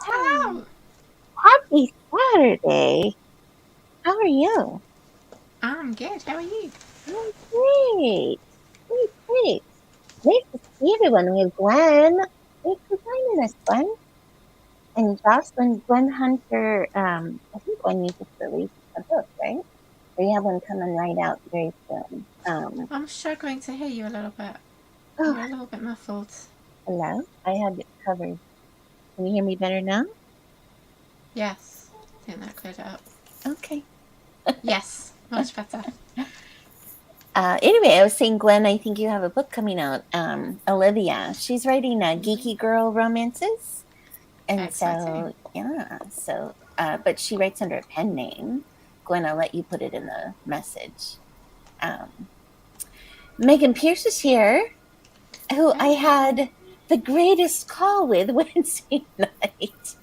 Hello. Happy Saturday. How are you? I'm good. How are you? I'm great. Great, great. Nice to see everyone. We have Gwen. Thanks for joining us, Gwen. And Jocelyn, Gwen Hunter, I think Gwen, you just released a book, right? Or you have one coming right out very soon. I'm struggling to hear you a little bit. Oh, You're a little bit muffled. hello. I had it covered. Can you hear me better now? Yes. I think that cleared it up. Okay. Yes. Much better. Anyway, I was saying, Gwen, I think you have a book coming out. Olivia, she's writing geeky girl romances. And Exciting. so, yeah, but she writes under a pen name. Gwen, I'll let you put it in the message. Um, Megan Pierce is here, who I Hey. had the greatest call with Wednesday night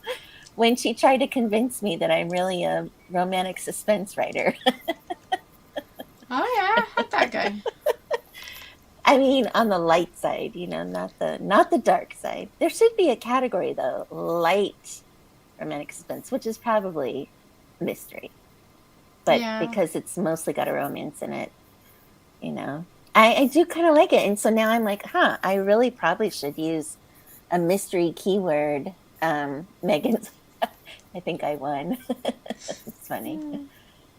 when she tried to convince me that I'm really a romantic suspense writer. Oh yeah. How'd that go? I mean, on the light side, not the dark side. There should be a category though, light romantic suspense, which is probably mystery. But Yeah. because it's mostly got a romance in it, you know, I do kind of like it. And so now I'm like, I really probably should use a mystery keyword. Megan's, I think I won. It's funny.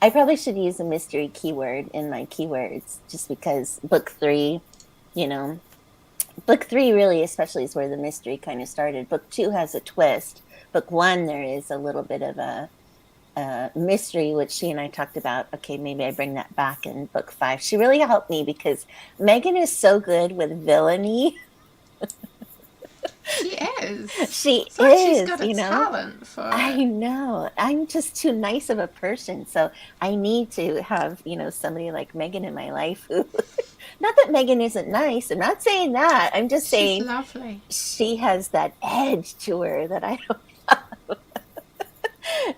I probably should use a mystery keyword in my keywords just because you know, book three really, especially, is where the mystery kind of started. Book two has a twist. Book one, there is a little bit of a mystery, which she and I talked about. Okay, maybe I bring that back in book five. She really helped me because Megan is so good with villainy. She is. She It's like she's is, got a talent for I it. know. I'm just too nice of a person. So I need to have, somebody like Megan in my life who, not that Megan isn't nice. I'm not saying that. I'm just She's saying lovely. she has that edge to her that I don't.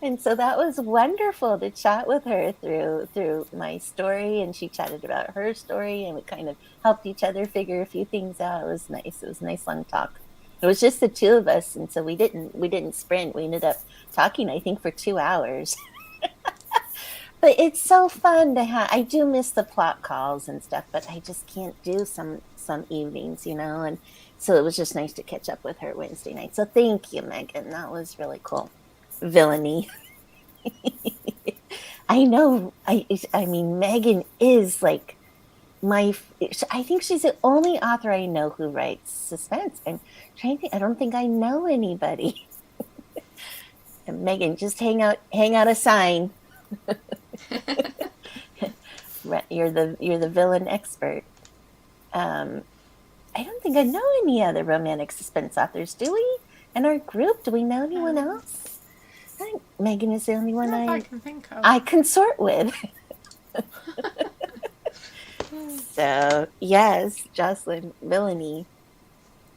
And so that was wonderful to chat with her through my story, and she chatted about her story, and we kind of helped each other figure a few things out. It was nice. It was a nice long talk. It was just the two of us, and so we didn't sprint. We ended up talking, I think, for 2 hours. But it's so fun to have. I do miss the plot calls and stuff, but I just can't do some evenings, and so it was just nice to catch up with her Wednesday night. So thank you, Megan. That was really cool. Villainy. I know. I mean, Megan is like my. I think she's the only author I know who writes suspense. I'm trying to think. I don't think I know anybody. And Megan, just hang out a sign. You're the villain expert. Um, I don't think I know any other romantic suspense authors. Do we? In our group, do we know anyone else? I think Megan is the only one Not that I I can think of. I consort with. So yes, Jocelyn, villainy.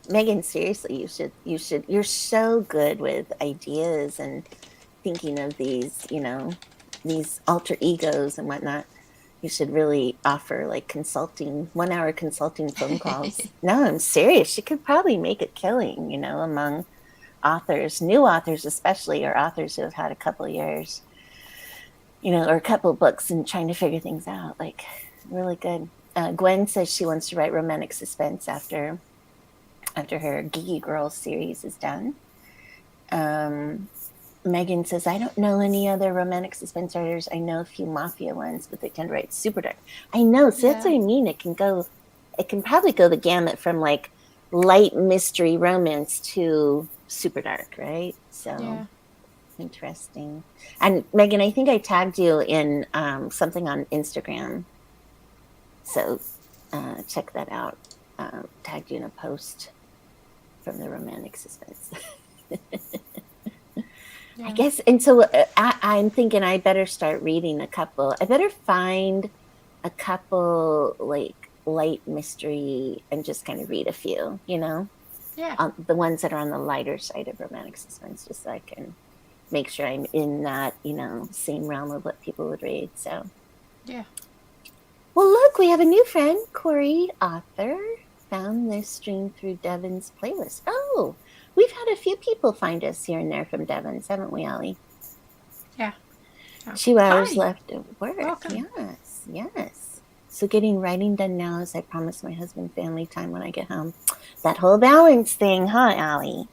Megan, seriously, you're so good with ideas and thinking of these alter egos and whatnot. You should really offer like 1 hour consulting phone calls. No, I'm serious. You could probably make a killing, among authors, new authors especially, or authors who have had a couple of years, or a couple of books and trying to figure things out. Like, really good. Gwen says she wants to write romantic suspense after her Geeky Girls series is done. Um, Megan says, I don't know any other romantic suspense writers. I know a few mafia ones, but they tend to write super dark. I know. So that's Yeah. what I mean. It can probably go the gamut from like light mystery romance to super dark, right? So Yeah. interesting. And Megan, I think I tagged you in something on Instagram. So check that out. Tagged you in a post. from the romantic suspense. Yeah. I guess, and so I'm thinking I better start reading a couple. I better find a couple like light mystery and just kind of read a few, Yeah. the ones that are on the lighter side of romantic suspense, just so I can make sure I'm in that, same realm of what people would read. So, Yeah. well, look, we have a new friend, Corey Author, found this stream through Devon's playlist. Oh, we've had a few people find us here and there from Devon's, haven't we, Allie? Yeah. 2 hours Hi. left at work. Welcome. Yes. So getting writing done now as I promised my husband family time when I get home. That whole balance thing, huh, Allie?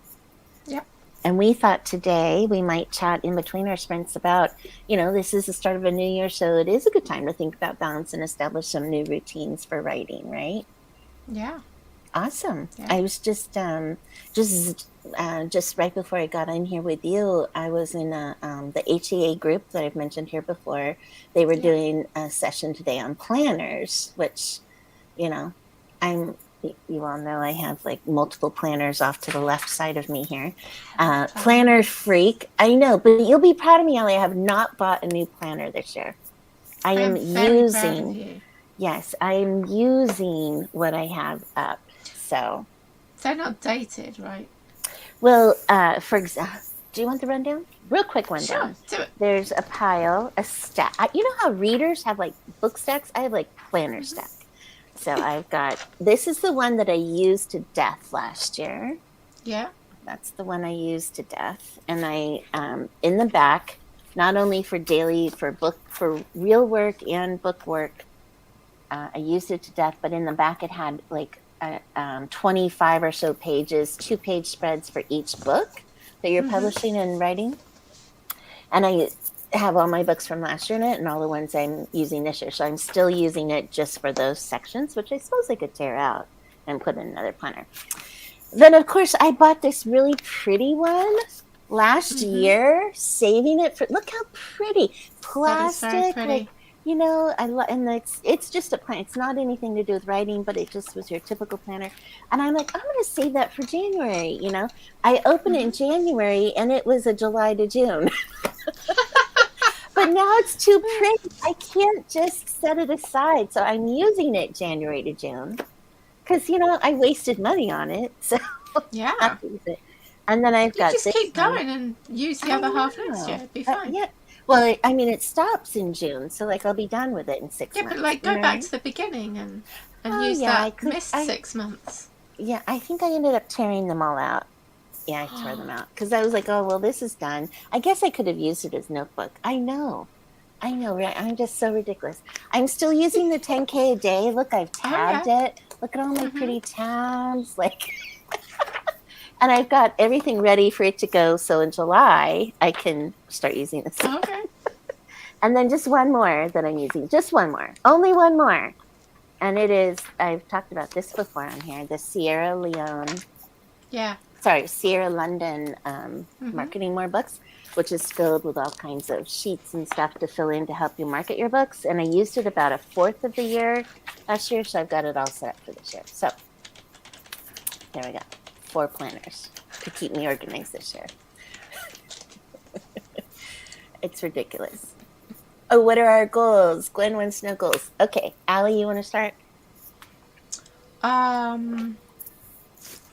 Yep. And we thought today we might chat in between our sprints about, this is the start of a new year, so it is a good time to think about balance and establish some new routines for writing, right? Yeah. Awesome. Yeah. I was just right before I got in here with you, I was in the HEA group that I've mentioned here before. They were doing a session today on planners, which, you all know I have like multiple planners off to the left side of me here. Planner freak. I know, but you'll be proud of me, Ellie. I have not bought a new planner this year. I am very proud of you. Yes, I am using what I have up. So they're not dated, right? Well, for example, do you want the rundown? Real quick rundown. Sure, do it. There's a pile, a stack. You know how readers have like book stacks? I have like planner stack. So I've got, this is the one that I used to death last year. Yeah. That's the one I used to death. And I, in the back, not only for daily, for real work and book work, I used it to death, but in the back it had like 25 or so pages, 2-page spreads for each book that you're publishing and writing. And I have all my books from last year in it and all the ones I'm using this year. So I'm still using it just for those sections, which I suppose I could tear out and put in another planner. Then, of course, I bought this really pretty one last year, saving it for, look how pretty. Plastic, that is very pretty. like, and it's just a plan. It's not anything to do with writing, but it just was your typical planner. And I'm like, I'm going to save that for January. I opened it in January and it was a July to June. But now it's too pretty. I can't just set it aside. So I'm using it January to June because, I wasted money on it. So yeah. I have to use it. And then I've got just keep going and use the other half next year. It'd be fine. Yeah. Well, I mean, it stops in June, so like I'll be done with it in 6 months. Yeah, but go back to the beginning and use that missed 6 months. Yeah, I think I ended up tearing them all out. Yeah, I tore them out because I was like, oh, well, this is done. I guess I could have used it as notebook. I know, right? I'm just so ridiculous. I'm still using the 10K a day. Look, I've tabbed it. Look at all my pretty tabs. Like, and I've got everything ready for it to go. So in July, I can start using this. Okay. And then just one more that I'm using. Just one more. Only one more. And it is, I've talked about this before on here, the Sierra London Marketing More Books, which is filled with all kinds of sheets and stuff to fill in to help you market your books. And I used it about 1/4 of the year last year, so I've got it all set up for this year. So there we go. 4 planners to keep me organized this year. It's ridiculous. Oh, what are our goals? Gwen wants to know goals. Okay, Allie, you want to start?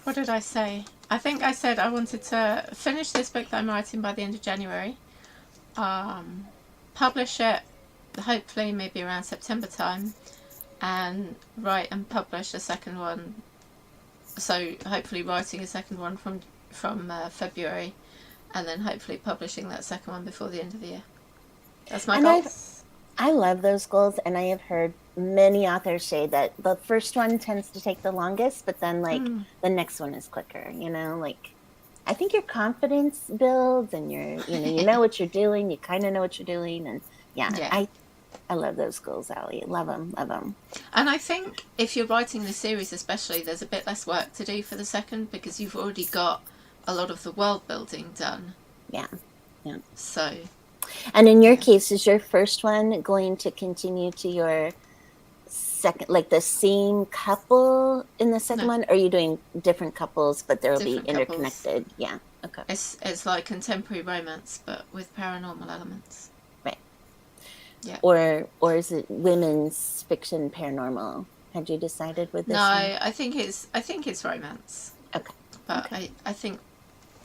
What did I say? I think I said I wanted to finish this book that I'm writing by the end of January. Publish it, hopefully maybe around September time, and write and publish a second one. So hopefully writing a second one from February, and then hopefully publishing that second one before the end of the year. That's my goals. I love those goals, and I have heard many authors say that the first one tends to take the longest, but then the next one is quicker. I think your confidence builds, and you know what you're doing. You kind of know what you're doing, and I love those goals, Allie. Love them. And I think if you're writing the series, especially, there's a bit less work to do for the second because you've already got a lot of the world building done. Yeah. So. And in your case, is your first one going to continue to your second, like the same couple in the second No, one? Or are you doing different couples, but there will be different couples. interconnected? Yeah. Okay. It's like contemporary romance, but with paranormal elements. Right. Yeah. Or is it women's fiction paranormal? Had you decided with No, this one? I think it's romance. Okay. But Okay. I think,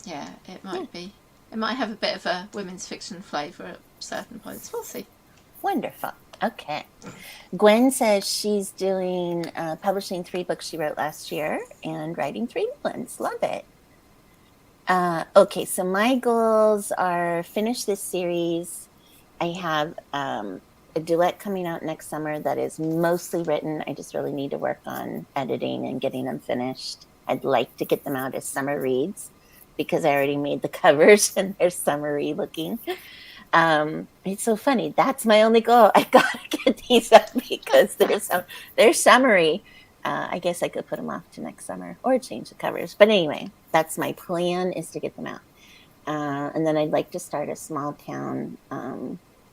yeah, it Yeah. might be. It might have a bit of a women's fiction flavour at certain points. We'll see. Wonderful. Okay. Gwen says she's doing publishing 3 books she wrote last year and writing 3 new ones. Love it. Okay, so my goals are finish this series. I have a duet coming out next summer that is mostly written. I just really need to work on editing and getting them finished. I'd like to get them out as summer reads because I already made the covers and they're summery looking. It's so funny. That's my only goal. I gotta get these up because they're summery. I guess I could put them off to next summer or change the covers. But anyway, that's my plan, is to get them out. And then I'd like to start a small town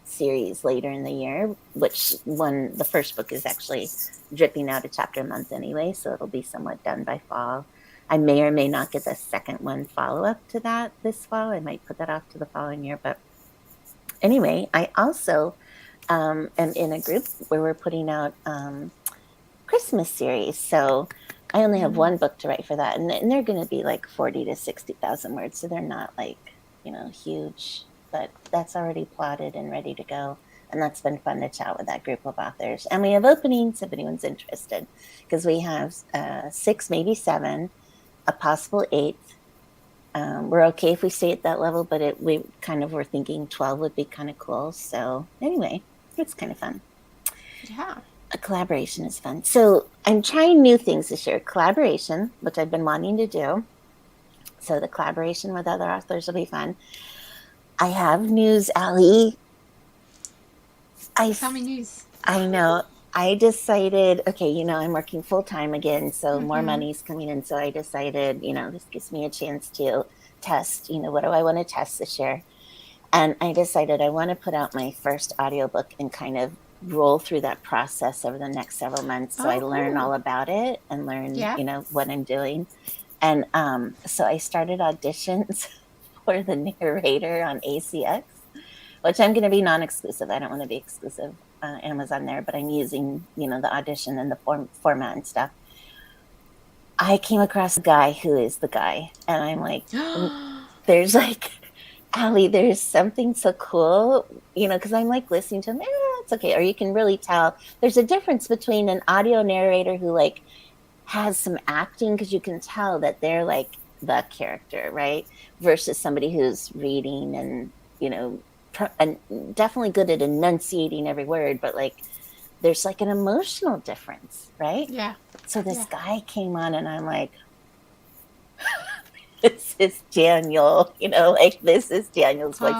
series later in the year, which the first book is actually dripping out a chapter a month anyway, so it'll be somewhat done by fall. I may or may not get the second one follow-up to that this fall. I might put that off to the following year. But anyway, I also am in a group where we're putting out Christmas series. So I only have one book to write for that, and they're going to be like 40 to 60,000 words. So they're not like, huge, but that's already plotted and ready to go. And that's been fun to chat with that group of authors. And we have openings if anyone's interested, because we have 6, maybe 7, a possible 8th. We're okay if we stay at that level, but we kind of were thinking 12 would be kind of cool. So anyway, it's kind of fun. Yeah. A collaboration is fun. So I'm trying new things this year. Collaboration, which I've been wanting to do. So the collaboration with other authors will be fun. I have news, Allie. Tell me news. I know. I decided, okay, I'm working full time again, so more money's coming in. So I decided, this gives me a chance to test, what do I want to test this year? And I decided I want to put out my first audiobook and kind of roll through that process over the next several months. So I learn all about it and learn, what I'm doing. And so I started auditions for the narrator on ACX, which I'm going to be non-exclusive. I don't want to be exclusive Amazon there, but I'm using, the audition and the format and stuff. I came across a guy who is the guy, and I'm like, there's like, Allie, there's something so cool, because I'm like listening to him. It's okay. Or you can really tell there's a difference between an audio narrator who like has some acting, because you can tell that they're like the character, right? Versus somebody who's reading and, and definitely good at enunciating every word, but like there's like an emotional difference, right? Yeah. So this guy came on and I'm like, this is Daniel, like this is Daniel's voice.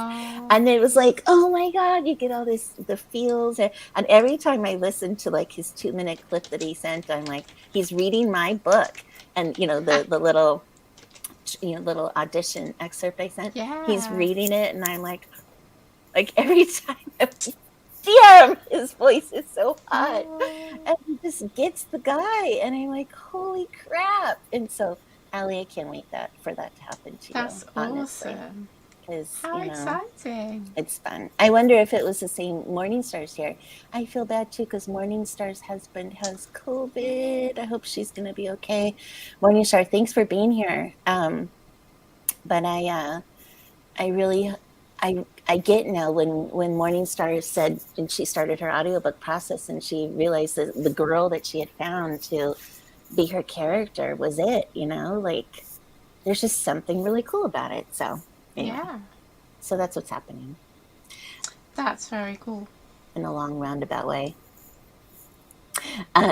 And it was like, oh my God, you get all the feels. And every time I listened to like his 2-minute clip that he sent, I'm like, he's reading my book. And, the little, little audition excerpt I sent, he's reading it. And I'm like every time I'm like, damn, his voice is so hot. And he just gets the guy. And I'm like, holy crap. And so, Allie, I can't wait for that to happen to you. That's honestly. awesome. Because, How exciting. It's fun. I wonder if it was the same Morningstar's here. I feel bad too, because Morningstar's husband has COVID. I hope she's going to be okay. Morningstar, thanks for being here. But I really, I get now when Morningstar said, and she started her audiobook process, and she realized that the girl that she had found to be her character was it, like there's just something really cool about it. So anyway. Yeah. So that's what's happening. That's very cool. In a long roundabout way.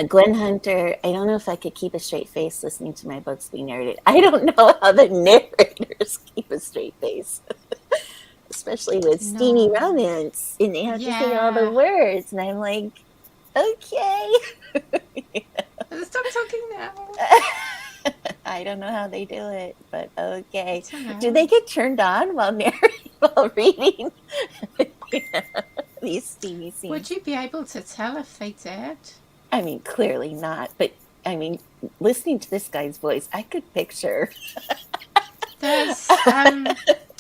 Gwen Hunter, I don't know if I could keep a straight face listening to my books being narrated. I don't know how the narrators keep a straight face. Especially with steamy romance. And they have to say all the words. And I'm like, okay. Stop talking now. I don't know how they do it, but okay. Do they get turned on while narrating, while reading these steamy scenes? Would you be able to tell if they did? I mean, clearly not. But I mean, listening to this guy's voice, I could picture. There's,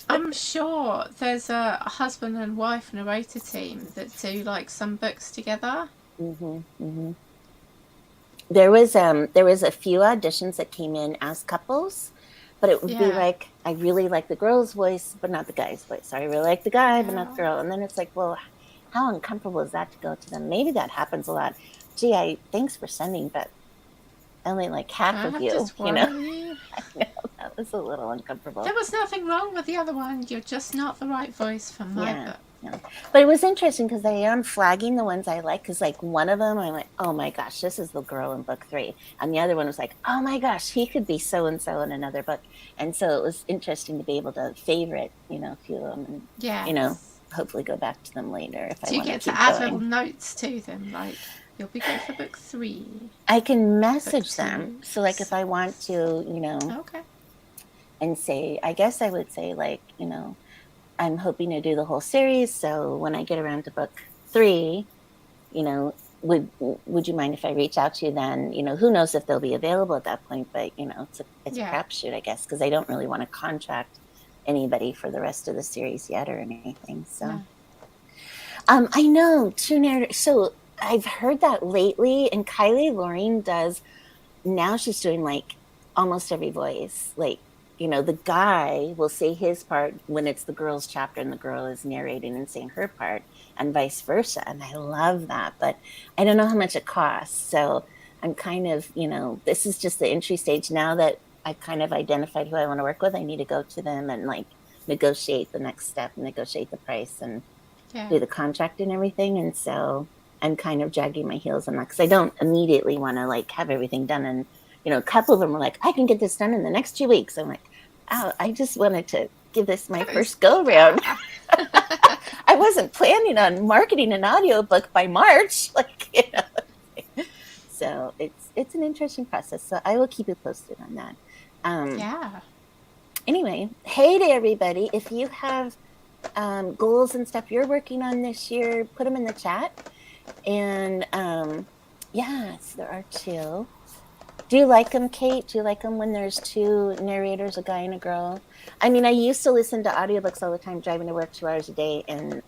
I'm sure there's a husband and wife narrator team that do like some books together. Mm-hmm, mm-hmm. There was a few auditions that came in as couples, but it would be Yeah. like, I really like the girl's voice, but not the guy's voice. Or I really like the guy, but not the girl. And then it's like, well, how uncomfortable is that to go to them? Maybe that happens a lot. Gee, thanks for sending, but only like half I of have you, to you know? swallow you. I know, that was a little uncomfortable. There was nothing wrong with the other one. You're just not the right voice for my book. Yeah. But it was interesting because I am flagging the ones I like, because like one of them I'm like, oh my gosh, this is the girl in book 3, and the other one was like, oh my gosh, he could be so and so in another book. And so it was interesting to be able to favorite, you know, a few of them, and Yeah. you know, hopefully go back to them later if Do I you want to get keep to add going. little notes to them, like you'll be good for book 3? I can message Book them. 2. So like if I want to, you know, Okay. and say, I guess I would say like, you know, I'm hoping to do the whole series. So when I get around to book 3, you know, would you mind if I reach out to you then? You know, who knows if they'll be available at that point, but you know, it's a crapshoot, I guess, because I don't really want to contract anybody for the rest of the series yet or anything. So, No. I know 2 narrators. So I've heard that lately, and Kylie Loring does. Now she's doing like almost every voice, like, you know, the guy will say his part when it's the girl's chapter and the girl is narrating and saying her part, and vice versa. And I love that, but I don't know how much it costs. So I'm kind of, you know, this is just the entry stage. Now that I've kind of identified who I want to work with, I need to go to them and like negotiate the next step, negotiate the price, and do the contract and everything. And so I'm kind of dragging my heels on that because I don't immediately want to like have everything done. And, you know, a couple of them were like, I can get this done in the next 2 weeks. I'm like, oh, I just wanted to give this my first go round. I wasn't planning on marketing an audiobook by March. Like, you know. So it's an interesting process. So I will keep you posted on that. Anyway, hey to everybody. If you have goals and stuff you're working on this year, put them in the chat. And yes, there are 2. Do you like them, Kate? Do you like them when there's 2 narrators, a guy and a girl? I mean, I used to listen to audiobooks all the time, driving to work 2 hours a day, and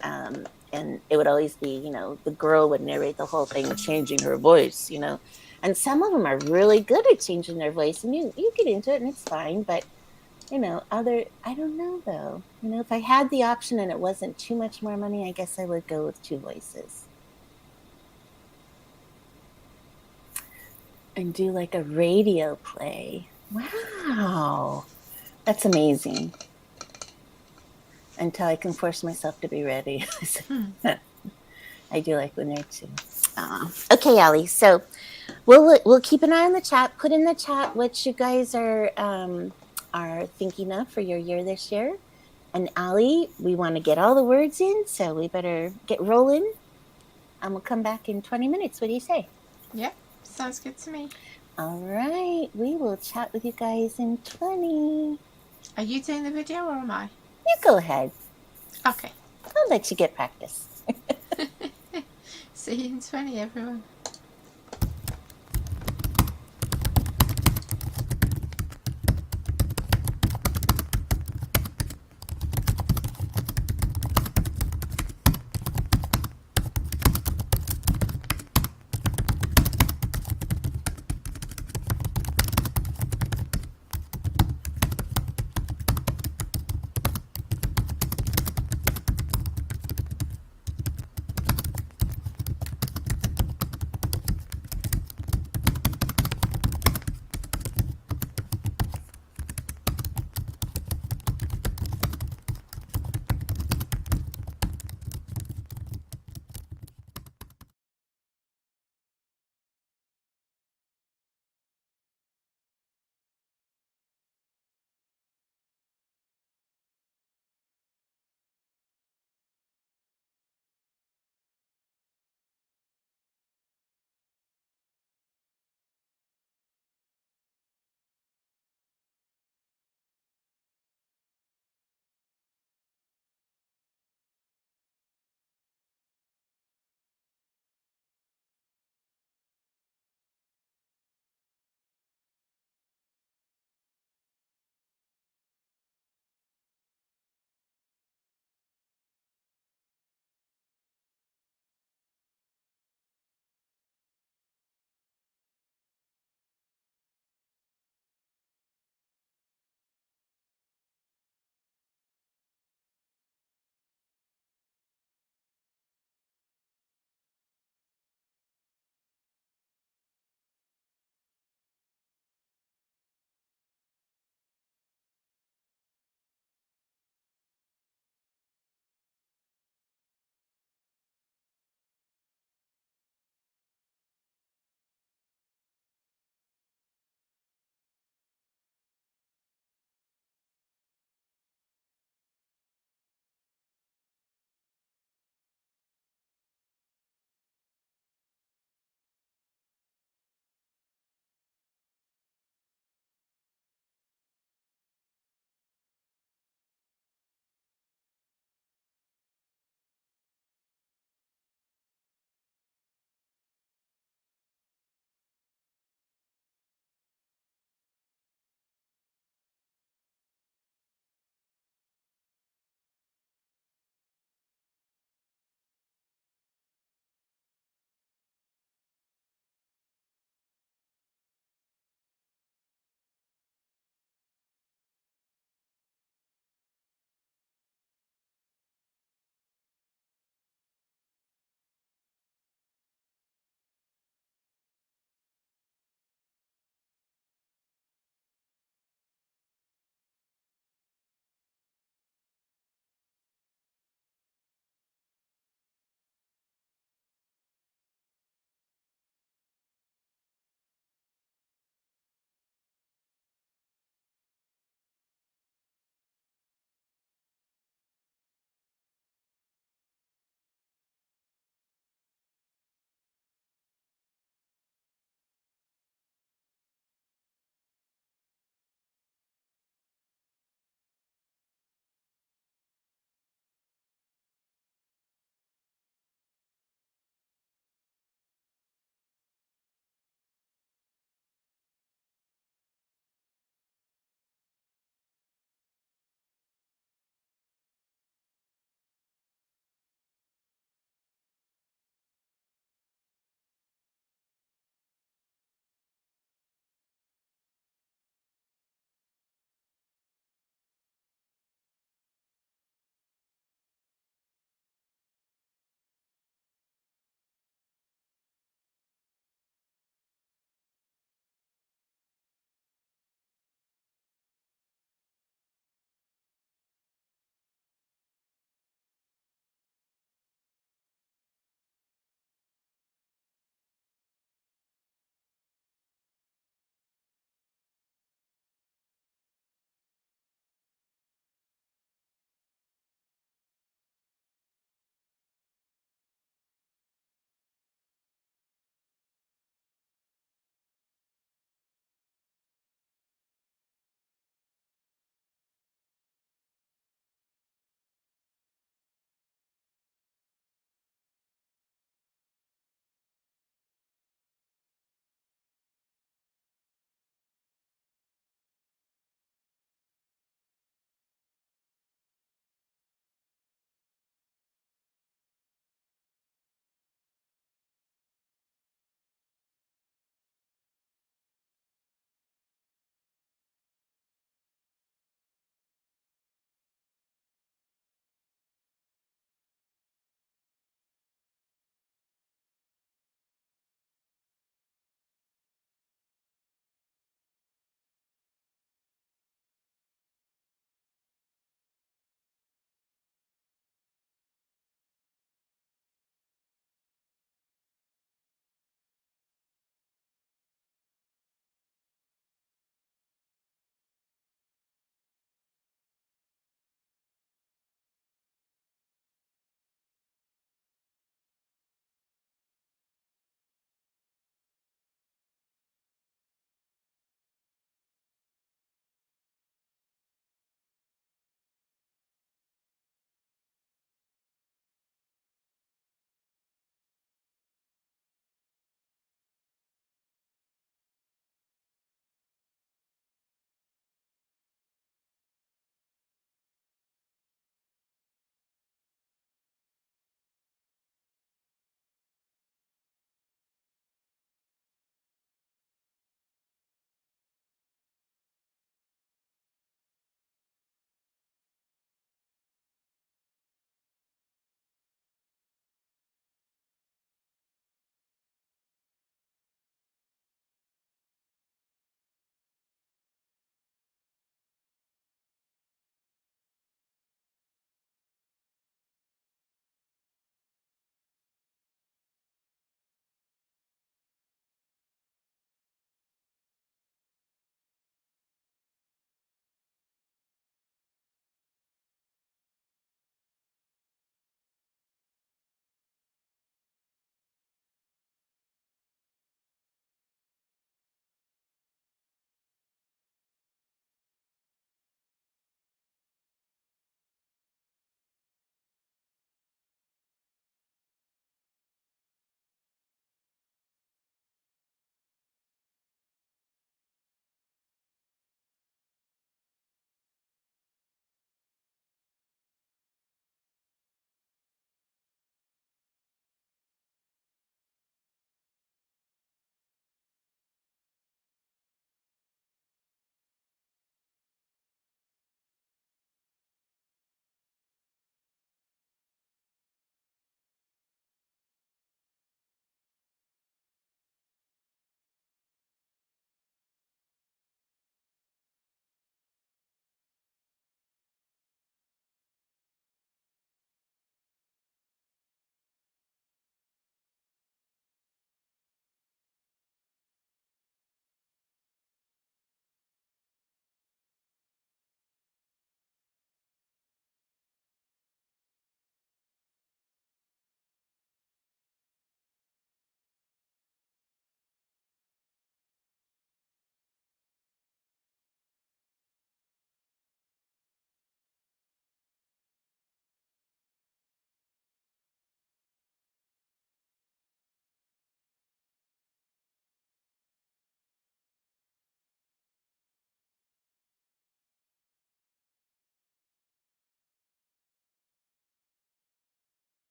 it would always be, you know, the girl would narrate the whole thing, changing her voice, you know. And some of them are really good at changing their voice, and you get into it, and it's fine. But you know, I don't know though. You know, if I had the option and it wasn't too much more money, I guess I would go with 2 voices. And do like a radio play. Wow. That's amazing. Until I can force myself to be ready. I do like when they're 2. Okay, Allie. So we'll keep an eye on the chat. Put in the chat what you guys are thinking of for your year this year. And Allie, we want to get all the words in, so we better get rolling. And we'll come back in 20 minutes. What do you say? Yep. Sounds good to me. All right. We will chat with you guys in 20. Are you doing the video or am I? You go ahead. Okay. I'll let you get practice. See you in 20, everyone.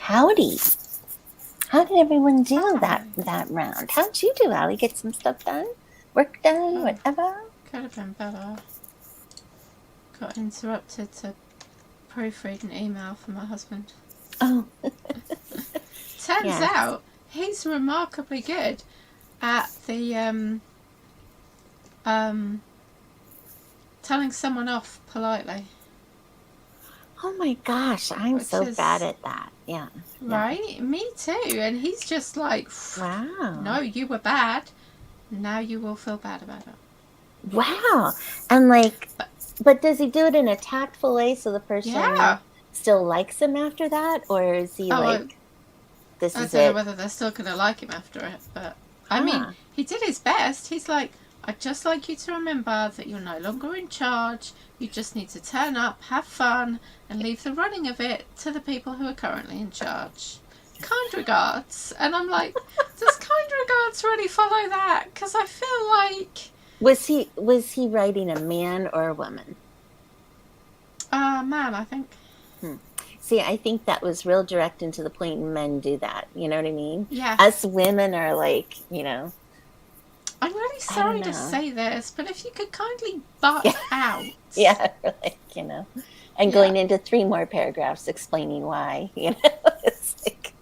Howdy. How did everyone do Hi. that round? How'd you do, Allie? Get some stuff done? Work done? Oh. Whatever? Could have been better. Got interrupted to proofread an email from my husband. Oh. Turns Yes. out he's remarkably good at the telling someone off politely. Oh my gosh, I'm Which so is- bad at that. Yeah. Right? Me too. And he's just like, Wow. no, you were bad. Now you will feel bad about it. Wow. And like, but does he do it in a tactful way so the person Yeah. still likes him after that? Or is he like, this I is don't know it? whether they're still going to like him after it, but I mean, he did his best. He's like, I'd just like you to remember that you're no longer in charge. You just need to turn up, have fun, and leave the running of it to the people who are currently in charge. Kind regards. And I'm like, does kind regards really follow that? Because I feel like... Was he writing a man or a woman? Man, I think. See, I think that was real direct and to the point. Men do that. You know what I mean? Yeah. Us women are like, you know. I'm really sorry to say this, but if you could kindly butt out. Yeah, like, you know. And going into 3 more paragraphs explaining why, you know. It's like,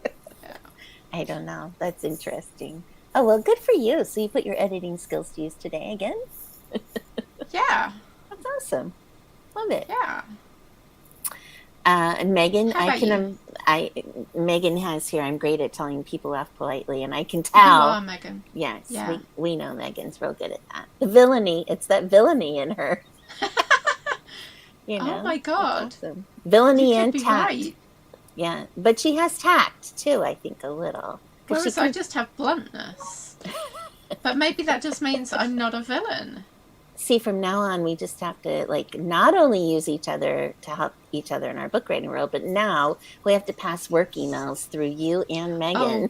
I don't know. That's interesting. Oh, well, good for you. So you put your editing skills to use today again? Yeah. That's awesome. Love it. Yeah. And Megan, How about Megan has here, I'm great at telling people off politely, and I can You tell. are, Megan. Yes, Yeah. we know Megan's real good at that. The villainy, it's that villainy in her. You know? Oh my God. That's awesome. Villainy You could and be tact. right. Yeah, but she has tact too, I think, a little. 'Cause Whereas I just have bluntness. But maybe that just means I'm not a villain. See, from now on, we just have to like not only use each other to help each other in our book writing world, but now we have to pass work emails through you and Megan. Oh,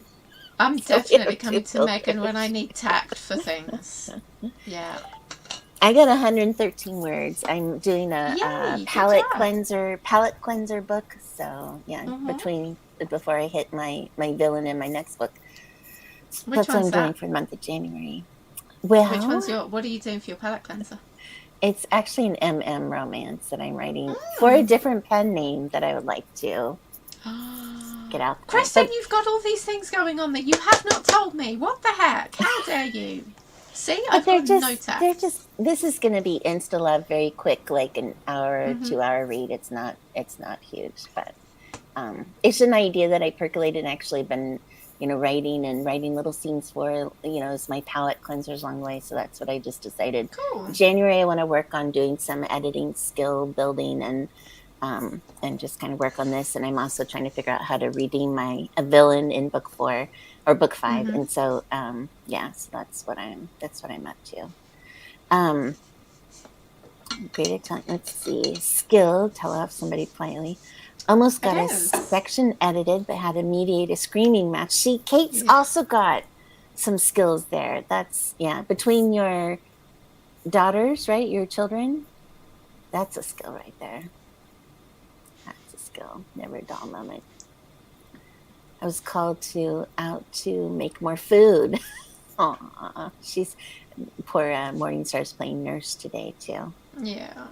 I'm So we definitely have coming to to Megan when I need tact for things. Yeah. I got 113 words. I'm doing a Yay, good palette job. cleanser book. So yeah, Mhm. before I hit my villain in my next book. Which That's what I'm one's doing that? for the month of January. Well, Which one's what are you doing for your palette cleanser? it's actually an MM romance that I'm writing for a different pen name that I would like to get out there. Kristen, you've got all these things going on that you have not told me. What the heck? How dare you? See, I've got no tact. This is going to be Insta Love, very quick, like an hour, Mhm. 2 hour read. It's not huge, but it's an idea that I percolated and actually been, you know, writing little scenes for, you know, as my palette cleansers along the way. So that's what I just decided. Cool. January, I want to work on doing some editing skill building and just kind of work on this. And I'm also trying to figure out how to redeem a villain in book 4 or book 5. Mhm. And so, so that's what I'm up to. Great at telling, let's see, skill, tell off somebody politely. Almost got a section edited, but had to mediate a screaming match. See, Kate's also got some skills there. That's, between your daughters, right? Your children. That's a skill right there. That's a skill. Never a dull moment. I was called out to make more food. Aw, she's poor Morningstar's playing nurse today too. Yeah.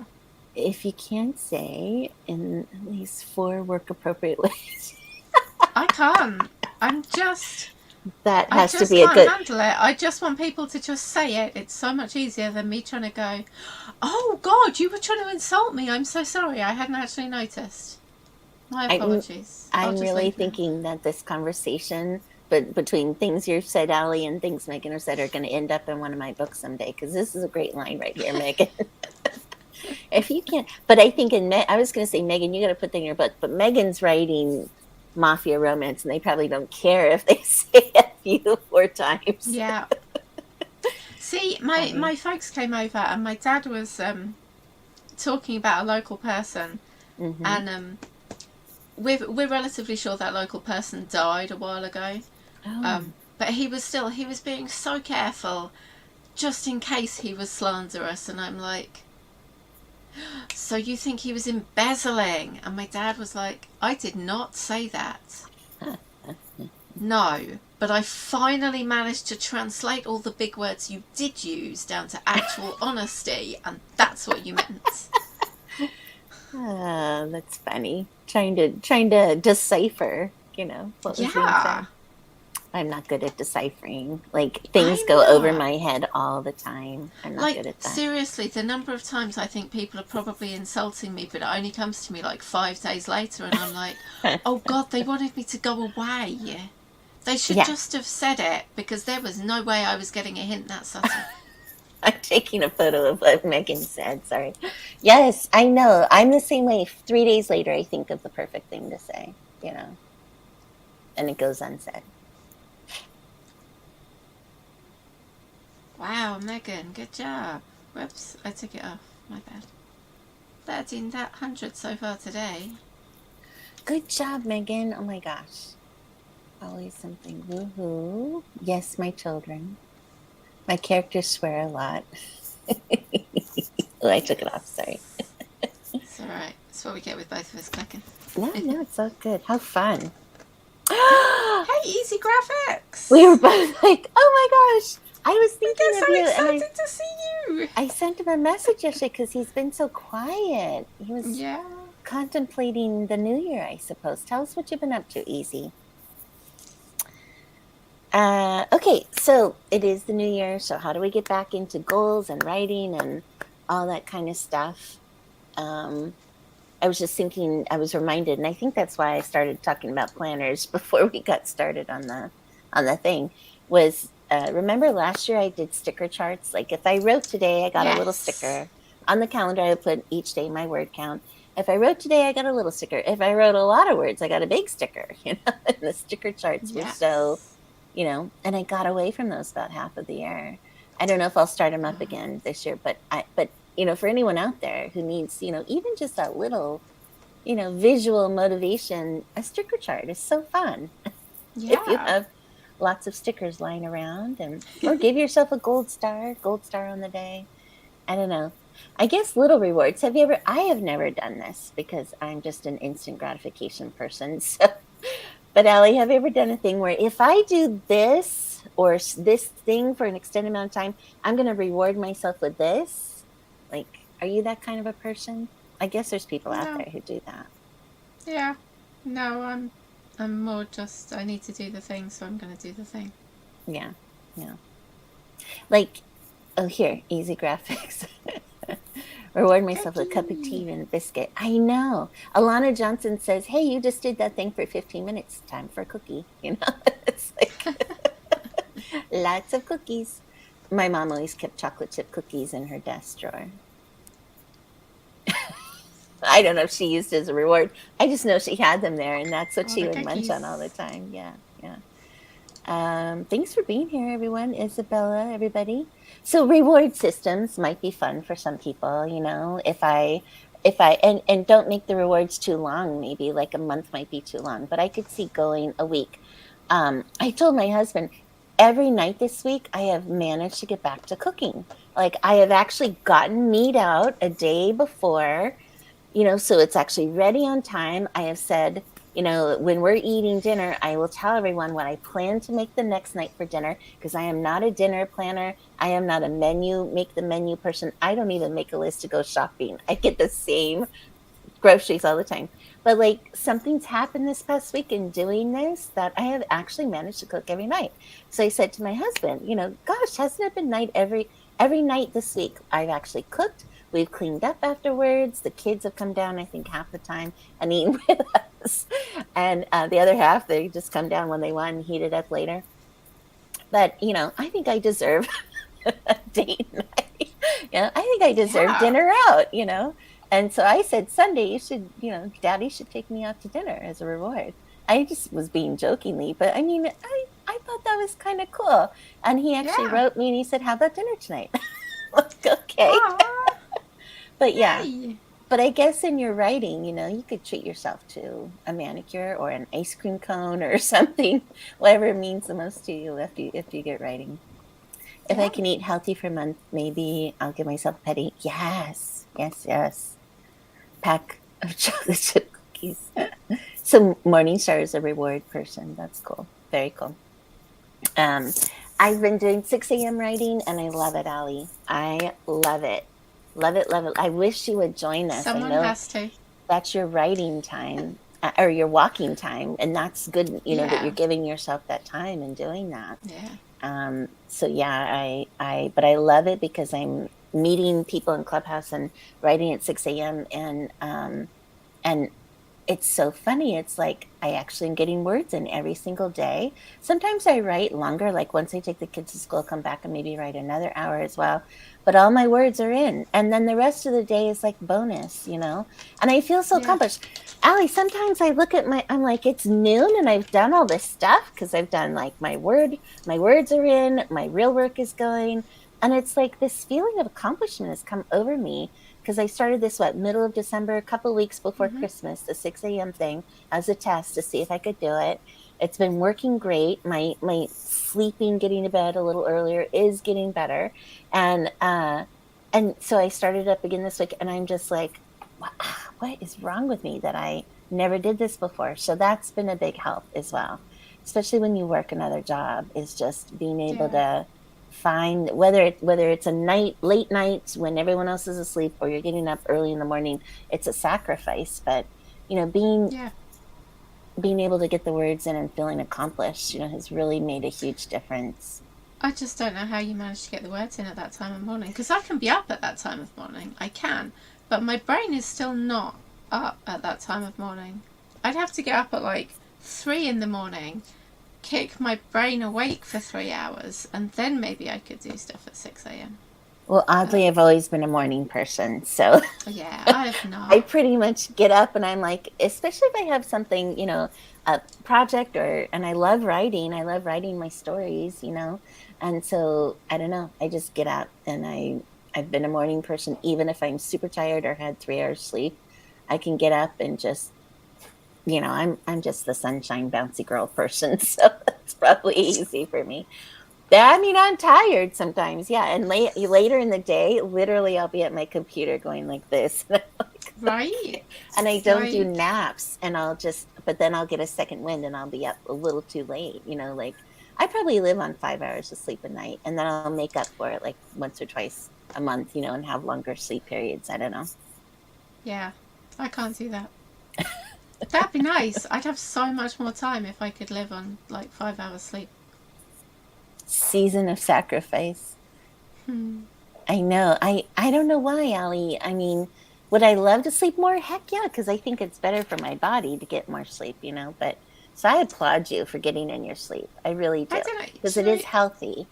If you can't say in at least 4 work appropriate ways. I can't. That has I to be can't a good. handle it. I just want people to just say it. It's so much easier than me trying to go, oh God, you were trying to insult me. I'm so sorry. I hadn't actually noticed. My apologies. I'm really thinking that this conversation, but between things you've said, Allie, and things Megan has said, are going to end up in one of my books someday. Because this is a great line right here, Megan. If you can't, but I think I was going to say, Megan, you got to put that in your book. But Megan's writing mafia romance, and they probably don't care if they say F you 4 times. Yeah. See, my folks came over, and my dad was talking about a local person, and we're relatively sure that local person died a while ago. But he was being so careful, just in case he was slanderous, and I'm like, so you think he was embezzling? And my dad was like, I did not say that. No, but I finally managed to translate all the big words you did use down to actual honesty, and that's what you meant. That's funny. Trying to decipher, what was being Yeah. said. I'm not good at deciphering. Like things I'm go over not. my head all the time. I'm not Like, good at that. seriously, the number of times I think people are probably insulting me, but it only comes to me like 5 days later, and I'm like, oh God, they wanted me to go away. They should Yeah, just have said it, because there was no way I was getting a hint that subtle. I'm taking a photo of what Megan said. Sorry. Yes, I know. I'm the same way. 3 days later, I think of the perfect thing to say, and it goes unsaid. Wow, Megan, good job. Whoops, I took it off. My bad. 1300 so far today. Good job, Megan. Oh my gosh. Always something. Woohoo. Yes, my children. My characters swear a lot. Oh, I took it off. Sorry. It's alright. That's what we get with both of us clicking. No, it's all good. How fun. Hey, Easy Graphics! We were both like, oh my gosh. I was We thinking get of so you, and excited to see you! I sent him a message yesterday because he's been so quiet. He was Yeah. contemplating the new year, I suppose. Tell us what you've been up to, Easy. Okay, so it is the new year. So how do we get back into goals and writing and all that kind of stuff? I was just thinking, I was reminded, and I think that's why I started talking about planners before we got started on the thing. Was remember last year I did sticker charts? Like if I wrote today, I got a little Yes. sticker on the calendar. I would put each day my word count. If I wrote today, I got a little sticker. If I wrote a lot of words, I got a big sticker. And the sticker charts were Yes. so, and I got away from those about half of the year. I don't know if I'll start them up again this year, but for anyone out there who needs, even just that little, visual motivation, a sticker chart is so fun. Yeah. If you have lots of stickers lying around, or give yourself a gold star on the day. I don't know. I guess little rewards. I have never done this because I'm just an instant gratification person. So, but Allie, have you ever done a thing where if I do this or this thing for an extended amount of time, I'm going to reward myself with this? Like, are you that kind of a person? I guess there's people out there who do that. Yeah. No, I'm more just, I need to do the thing, so I'm going to do the thing. Yeah. Like, oh, here, easy graphics. Reward myself with a cup of tea and a biscuit. I know. Alana Johnson says, hey, you just did that thing for 15 minutes. Time for a cookie. It's like lots of cookies. My mom always kept chocolate chip cookies in her desk drawer. I don't know if she used it as a reward. I just know she had them there, and that's what she would munch on all the time. Yeah. Thanks for being here, everyone. Isabella, everybody. So reward systems might be fun for some people, if I and don't make the rewards too long. Maybe like a month might be too long, but I could see going a week. I told my husband every night this week I have managed to get back to cooking. Like I have actually gotten meat out a day before, so it's actually ready on time. I have said, when we're eating dinner, I will tell everyone what I plan to make the next night for dinner, because I am not a dinner planner. I am not a make the menu person. I don't even make a list to go shopping. I get the same groceries all the time. But like something's happened this past week in doing this that I have actually managed to cook every night. So I said to my husband, gosh, hasn't it been night every night this week? I've actually cooked. We've cleaned up afterwards. The kids have come down, I think, half the time and eaten with us. And the other half, they just come down when they want and heat it up later. But, I think I deserve a date night. I think I deserve dinner out, And so I said, Sunday, you should, Daddy should take me out to dinner as a reward. I just was being jokingly, but I mean, I thought that was kind of cool. And he actually wrote me and he said, how about dinner tonight? Like, okay. But yeah, but I guess in your writing, you could treat yourself to a manicure or an ice cream cone or something, whatever it means the most to you if you get writing. If I can eat healthy for a month, maybe I'll give myself a petty. Yes. Pack of chocolate chip cookies. So Morningstar is a reward person. That's cool. Very cool. Um, I've been doing 6 a.m. writing and I love it, Allie. I love it. Love it, love it. I wish you would join us. I Someone know has to. that's your writing time or your walking time. And that's good, that Yeah. you're giving yourself that time and doing that. Yeah. So yeah, but I love it because I'm meeting people in Clubhouse and writing at 6 a.m. And it's so funny. It's like I actually am getting words in every single day. Sometimes I write longer, like once I take the kids to school, come back and maybe write another hour as well. But all my words are in. And then the rest of the day is like bonus, And I feel so Yeah. accomplished. Allie, sometimes I look at I'm like, it's noon and I've done all this stuff because I've done like my words are in, my real work is going. And it's like this feeling of accomplishment has come over me because I started this middle of December, a couple of weeks before Christmas, the 6 a.m. thing as a test to see if I could do it. It's been working great. My sleeping, getting to bed a little earlier is getting better, and so I started up again this week, and I'm just like, what is wrong with me that I never did this before? So that's been a big help as well, especially when you work another job, is just being able to find whether it's a late night when everyone else is asleep or you're getting up early in the morning. It's a sacrifice, but being able to get the words in and feeling accomplished, has really made a huge difference. I just don't know how you manage to get the words in at that time of morning, because I can be up at that time of morning. I can, but my brain is still not up at that time of morning. I'd have to get up at like 3 in the morning, kick my brain awake for 3 hours, and then maybe I could do stuff at 6 a.m. Well, oddly, I've always been a morning person, so yeah, I have not. I pretty much get up and I'm like, especially if I have something, a project and I love writing. I love writing my stories, and so I don't know. I just get up and I've been a morning person, even if I'm super tired or had 3 hours sleep. I can get up and just, I'm just the sunshine bouncy girl person, so it's probably easy for me. I mean, I'm tired sometimes, yeah. And later in the day, literally, I'll be at my computer going like this, right? And I don't do naps, and but then I'll get a second wind, and I'll be up a little too late. Like I probably live on 5 hours of sleep a night, and then I'll make up for it like once or twice a month, and have longer sleep periods. I don't know. Yeah, I can't do that. That'd be nice. I'd have so much more time if I could live on like 5 hours sleep. Season of sacrifice. I know. I don't know why, Allie. I mean, would I love to sleep more? Heck yeah, because I think it's better for my body to get more sleep, But so I applaud you for getting in your sleep. I really do. Because it is healthy.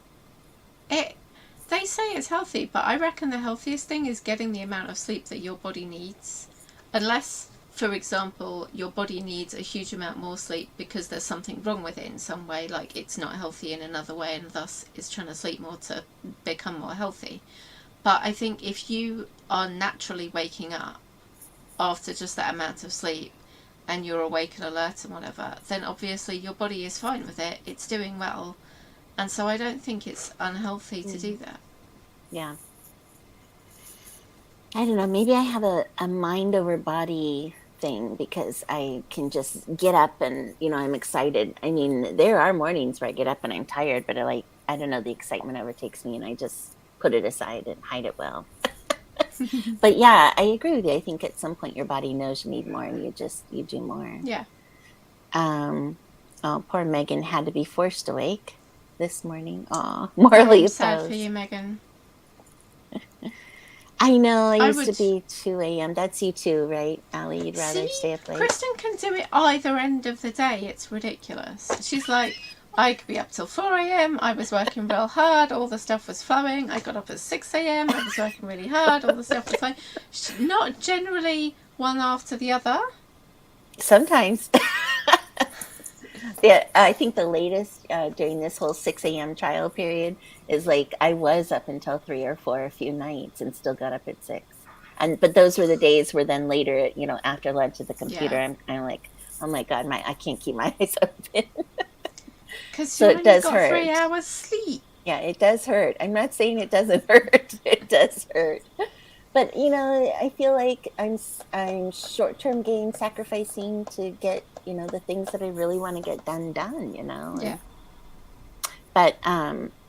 They say it's healthy, but I reckon the healthiest thing is getting the amount of sleep that your body needs. Unless, for example, your body needs a huge amount more sleep because there's something wrong with it in some way, like it's not healthy in another way and thus it's trying to sleep more to become more healthy. But I think if you are naturally waking up after just that amount of sleep and you're awake and alert and whatever, then obviously your body is fine with it, it's doing well, and so I don't think it's unhealthy to do that. Yeah. I don't know, maybe I have a mind over body thing because I can just get up and, I'm excited. I mean, there are mornings where I get up and I'm tired, but I don't know, the excitement overtakes me and I just put it aside and hide it well. But yeah, I agree with you. I think at some point your body knows you need more and you do more. Yeah. Oh, poor Megan had to be forced awake this morning. Aw, Morley. I'm sad for you, Megan. I know. I used to be 2 a.m. That's you too, right, Allie? You'd rather stay up late. Kristen can do it either end of the day. It's ridiculous. She's like, I could be up till 4 a.m. I was working real hard. All the stuff was flowing. I got up at 6 a.m. I was working really hard. All the stuff was flowing. Not generally one after the other. Sometimes. Yeah, I think the latest during this whole 6 a.m. trial period is like I was up until 3 or 4 a few nights and still got up at 6. But those were the days where then later, after lunch at the computer, I'm kind of like, oh my God, I can't keep my eyes open. Because so it does hurt. 3 hours sleep. Yeah, it does hurt. I'm not saying it doesn't hurt. It does hurt. But I feel like I'm short-term gain sacrificing to get the things that I really want to get done, Yeah. but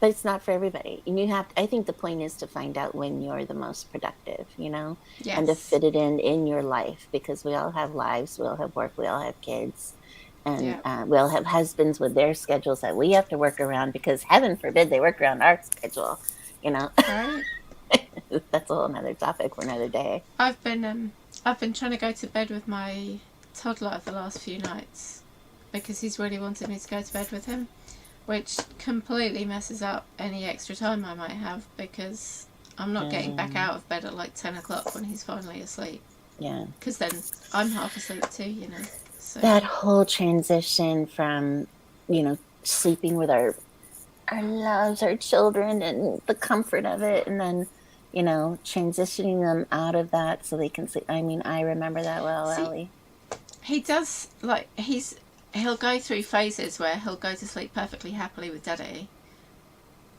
it's not for everybody. And I think the point is to find out when you're the most productive, and to Yes. fit it in your life, because we all have lives, we all have work, we all have kids, and Yeah. we all have husbands with their schedules that we have to work around, because heaven forbid they work around our schedule. Right. That's a whole nother topic for another day. I've been trying to go to bed with my toddler the last few nights because he's really wanted me to go to bed with him, which completely messes up any extra time I might have because I'm not getting back out of bed at like 10 o'clock when he's finally asleep. Yeah. Because then I'm half asleep too, So That whole transition from, sleeping with our loves, our children, and the comfort of it, and then, transitioning them out of that so they can sleep. I mean, I remember that well, Ellie. He does, like, he'll go through phases where he'll go to sleep perfectly happily with Daddy,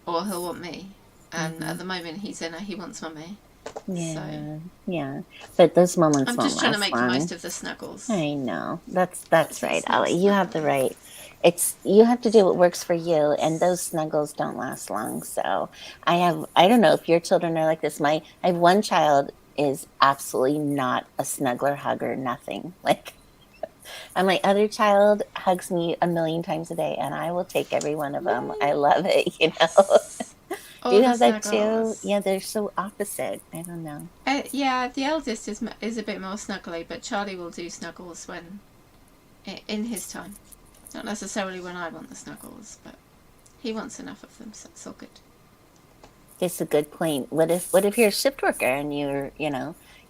or he'll want me. And at the moment he wants Mummy. Yeah, so yeah. But those moments I'm won't just trying to last make the long. most of the snuggles. I know. That's right, It's not Ellie. You have the snuggly. right. You have to do what works for you, and those snuggles don't last long. So I don't know if your children are like this. I have one child is absolutely not a snuggler, hugger, nothing. Like, and my other child hugs me a million times a day, and I will take every one of them. I love it, Yes. Do you All the have that too? snuggles. Yeah, they're so opposite. I don't know. Yeah, the eldest is a bit more snuggly, but Charlie will do snuggles when in his time. Not necessarily when I want the snuggles, but he wants enough of them, so it's all good. It's a good point. What if you're a shift worker and you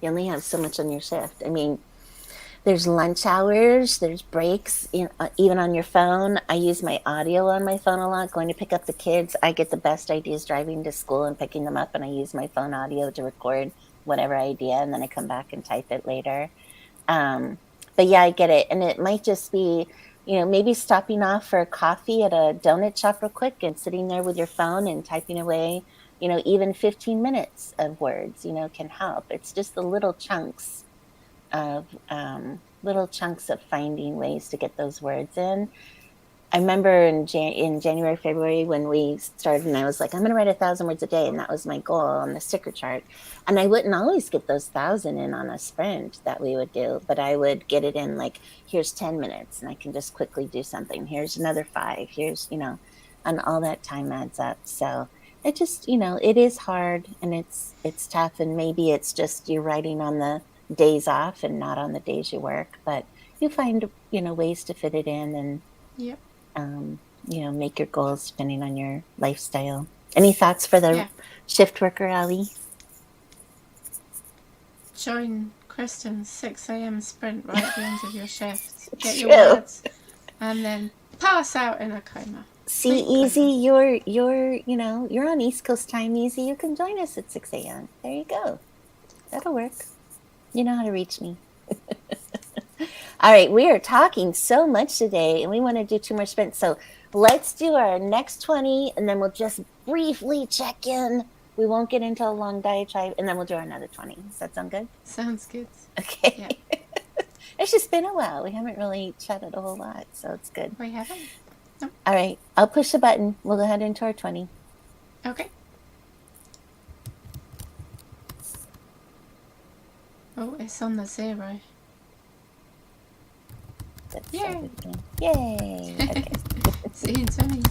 only have so much on your shift? I mean, there's lunch hours, there's breaks, even on your phone. I use my audio on my phone a lot, going to pick up the kids. I get the best ideas driving to school and picking them up, and I use my phone audio to record whatever idea, and then I come back and type it later. But yeah, I get it. And it might just be, maybe stopping off for a coffee at a donut shop real quick and sitting there with your phone and typing away, even 15 minutes of words, can help. It's just the of little chunks of finding ways to get those words in. I remember in January, February, when we started, and I was like, I'm going to write 1,000 words a day. And that was my goal on the sticker chart. And I wouldn't always get those 1,000 in on a sprint that we would do, but I would get it in like, here's 10 minutes and I can just quickly do something. Here's another 5. Here's, and all that time adds up. So it just, it is hard and it's tough. And maybe it's just you're writing on the days off and not on the days you work, but you find, ways to fit it in and, Yep. Make your goals depending on your lifestyle. Any thoughts for the shift worker, Ali? Join Kristen's 6 a.m. sprint right at the end of your shift. Get True. your words, and then pass out in a coma. See, Easy, you're on East Coast time, Easy. You can join us at 6 a.m. There you go. That'll work. You know how to reach me. All right, we are talking so much today, and we want to do 2 more sprints. So let's do our next 20, and then we'll just briefly check in. We won't get into a long diatribe, and then we'll do another 20. Does that sound good? Sounds good. Okay. Yeah. It's just been a while. We haven't really chatted a whole lot, so it's good. We haven't. No. All right, I'll push the button. We'll go ahead into our 20. Okay. Oh, it's on the 0. Yay! Yay! Okay. See you in 20.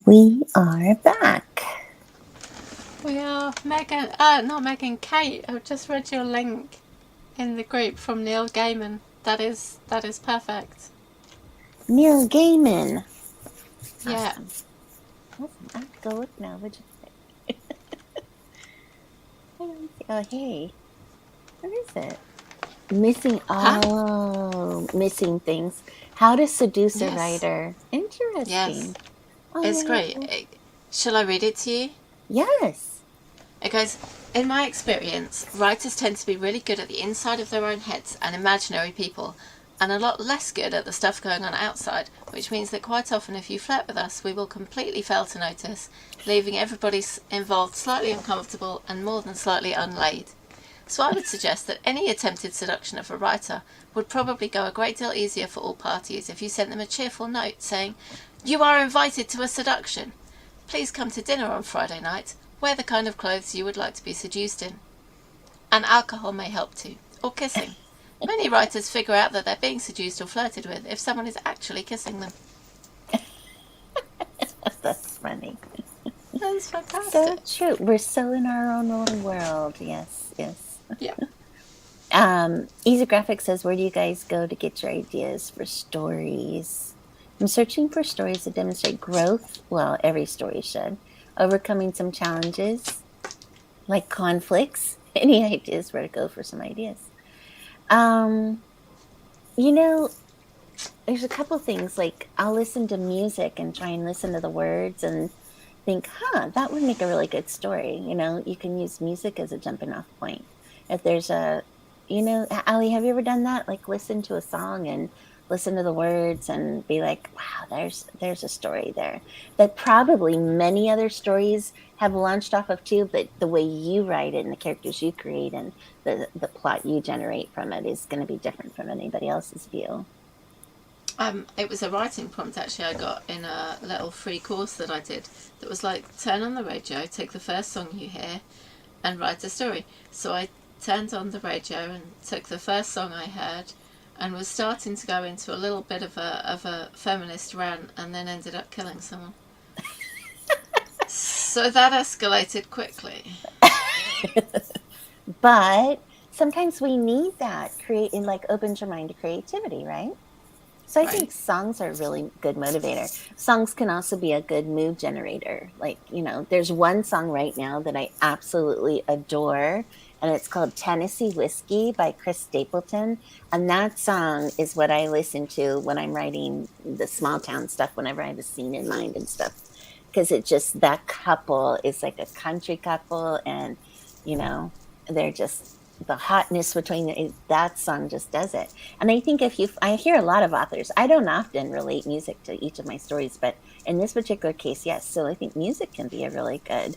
We are back. We are Megan, not Megan, Kate. I've just read your link in the group from Neil Gaiman. That is perfect. Neil Gaiman. Yeah. Awesome. Awesome. I have to go look now. What'd you say? Oh, hey. What is it? Missing. Huh? Oh, missing things. How to seduce a Yes. writer. Yes. Interesting. It's great. Oh, Shall I read it to you? yes. It goes, in my experience, writers tend to be really good at the inside of their own heads and imaginary people, and a lot less good at the stuff going on outside, which means that quite often if you flirt with us, we will completely fail to notice, leaving everybody involved slightly uncomfortable and more than slightly unlaid. So I would suggest that any attempted seduction of a writer would probably go a great deal easier for all parties if you sent them a cheerful note saying, "You are invited to a seduction. Please come to dinner on Friday night. Wear the kind of clothes you would like to be seduced in." And alcohol may help too, or kissing. Many writers figure out that they're being seduced or flirted with if someone is actually kissing them. That's funny. That's So fantastic. true. We're so in our own little world. Yes, yes. Yeah. Easy Graphic says, where do you guys go to get your ideas for stories? I'm searching for stories that demonstrate growth. Well, every story should. Overcoming some challenges, like conflicts. Any ideas where to go for some ideas? Um, you know, there's a couple things like I'll listen to music and try and listen to the words and think, that would make a really good story. You can use music as a jumping off point. If there's Ali, have you ever done that? Like listen to a song and listen to the words and be like, wow, there's a story there that probably many other stories have launched off of too, but the way you write it and the characters you create and the plot you generate from it is going to be different from anybody else's view. It was a writing prompt actually I got in a little free course that I did that was like, turn on the radio, take the first song you hear, and write a story. So I turned on the radio and took the first song I heard and was starting to go into a little bit of a feminist rant and then ended up killing someone. So that escalated quickly. But sometimes we need that create like opens your mind to creativity, right? So I Right. think songs are a really good motivator. Songs can also be a good mood generator. Like, there's one song right now that I absolutely adore, and it's called Tennessee Whiskey by Chris Stapleton. And that song is what I listen to when I'm writing the small town stuff, whenever I have a scene in mind and stuff. Because that couple is like a country couple, and, they're just the hotness between that song just does it. And I think I hear a lot of authors, I don't often relate music to each of my stories, but in this particular case, yes. So I think music can be a really good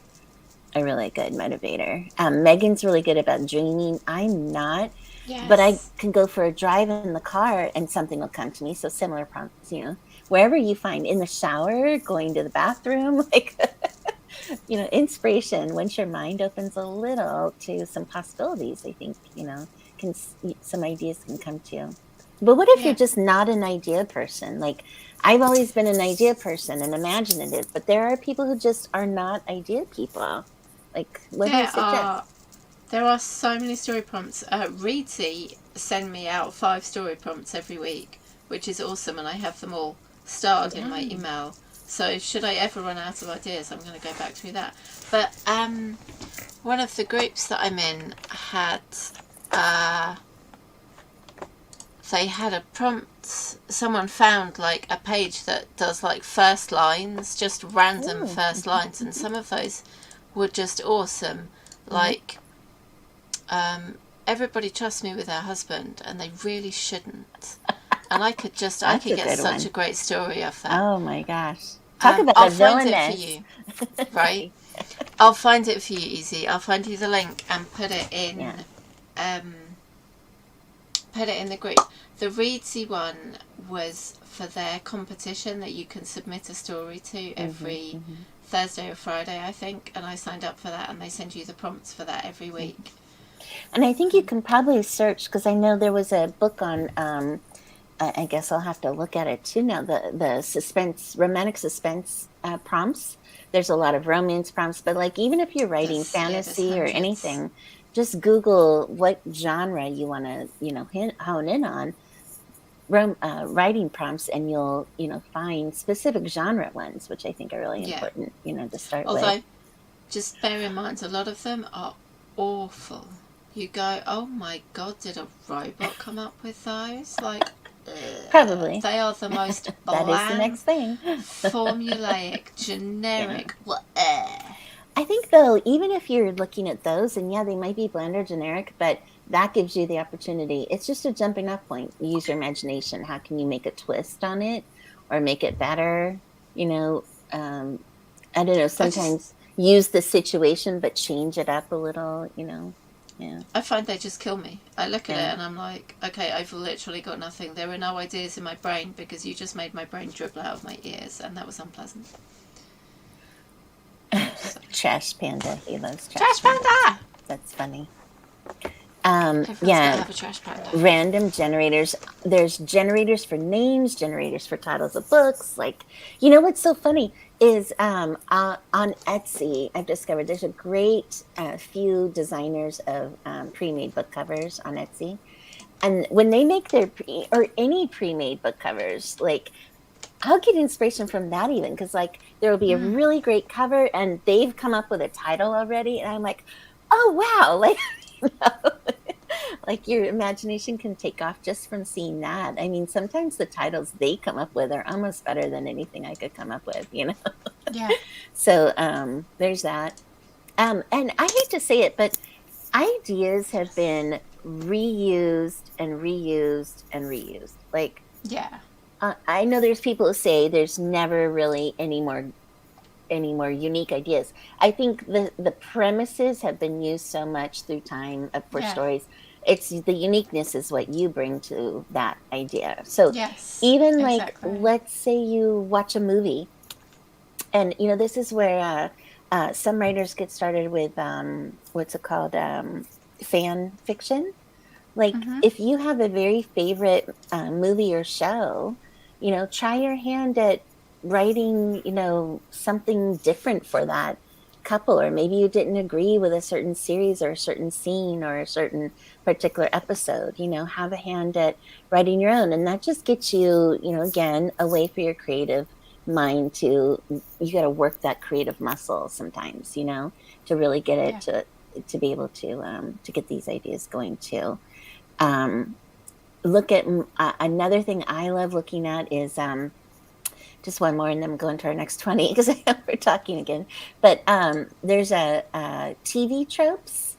motivator. Megan's really good about dreaming. I'm not, but I Yes. can go for a drive in the car and something will come to me. So similar prompts, wherever you find in the shower, going to the bathroom, like inspiration. Once your mind opens a little to some possibilities, I think can some ideas can come to you. But what if you're Yeah. just not an idea person? Like I've always been an idea person and imaginative, but there are people who just are not idea people. Like what do you There suggest? are there are so many story prompts. Reedsy send me out 5 story prompts every week, which is awesome, and I have them all starred in my Yeah. email. So should I ever run out of ideas, I'm going to go back through that. But one of the groups that I'm in had they had a prompt. Someone found like a page that does like first lines, just random Ooh. first lines, and some of those were just awesome. Like everybody trusts me with their husband, and they really shouldn't. And I could That's a get good such one. a great story of that. Oh my gosh. Talk about I'll a find it for villainess. you, right? I'll find it for you, Easy. I'll find you the link and Yeah. um, put it in the group. The Reedsy one was for their competition that you can submit a story to every Thursday or Friday, I think, and I signed up for that, and they send you the prompts for that every week. And I think you can probably search because I know there was a book on I guess I'll have to look at it too now. The suspense, romantic suspense prompts. There's a lot of romance prompts, but like even if you're writing There's fantasy or hundreds. anything, just Google what genre you want to, hone in on. Writing prompts, and you'll, find specific genre ones, which I think are really Yeah. important, to start with. Although, just bear in mind, a lot of them are awful. You go, oh my god, did a robot come up with those? Like, Probably. they are the most That is the next bland, thing. formulaic, generic. I think though, even if you're looking at those, and yeah, they might be bland or generic, but that gives you the opportunity. It's just a jumping off point. Use your imagination. How can you make a twist on it or make it better? You know, I don't know, sometimes use the situation but change it up a little, Yeah. I find they just kill me. I look at Yeah. it and I'm like, okay, I've literally got nothing. There are no ideas in my brain because you just made my brain dribble out of my ears, and that was unpleasant. Trash Panda. He loves Trash Panda! That's funny. Everyone's gotta have a trash panda. Random generators. There's generators for names, generators for titles of books. Like, what's so funny is on Etsy, I've discovered there's a great few designers of pre-made book covers on Etsy. And when they make their any pre-made book covers, like, I'll get inspiration from that even, because like there will be a really great cover and they've come up with a title already, and I'm like, oh wow, like like your imagination can take off just from seeing that. I mean, sometimes the titles they come up with are almost better than anything I could come up with, Yeah. So there's that. And I hate to say it, but ideas have been reused and reused and reused. Like, Yeah. I know there's people who say there's never really any more unique ideas. I think the premises have been used so much through time for stories. It's the uniqueness is what you bring to that idea. So yes, even exactly. like, let's say you watch a movie, and this is where some writers get started with what's it called, fan fiction. Like, if you have a very favorite movie or show, try your hand at writing, something different for that couple, or maybe you didn't agree with a certain series or a certain scene or a certain particular episode, have a hand at writing your own. And that just gets you, again, a way for your creative mind you got to work that creative muscle sometimes, to really get it to be able to get these ideas going too. Look at another thing I love looking at is just one more, and then go into our next 20 because I know we're talking again. But there's a TV tropes.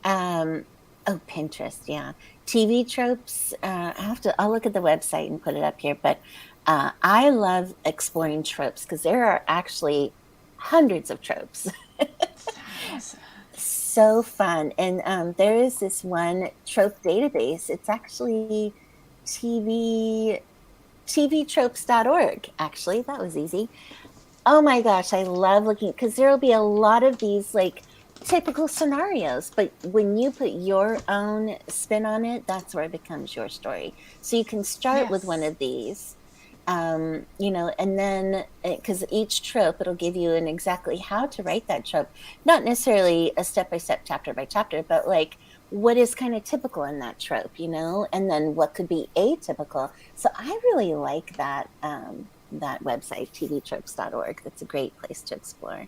Pinterest, yeah. TV tropes. I'll look at the website and put it up here. But I love exploring tropes because there are actually hundreds of tropes. So fun. And there is this one trope database. It's actually tvtropes.org. Actually, that was easy. Oh my gosh, I love looking, because there will be a lot of these like typical scenarios, but when you put your own spin on it, that's where it becomes your story. So you can start with one of these. And then because each trope, it'll give you exactly how to write that trope, not necessarily a step-by-step, chapter by chapter, but like what is kind of typical in that trope, and then what could be atypical. So I really like that that website, tvtropes.org. That's a great place to explore.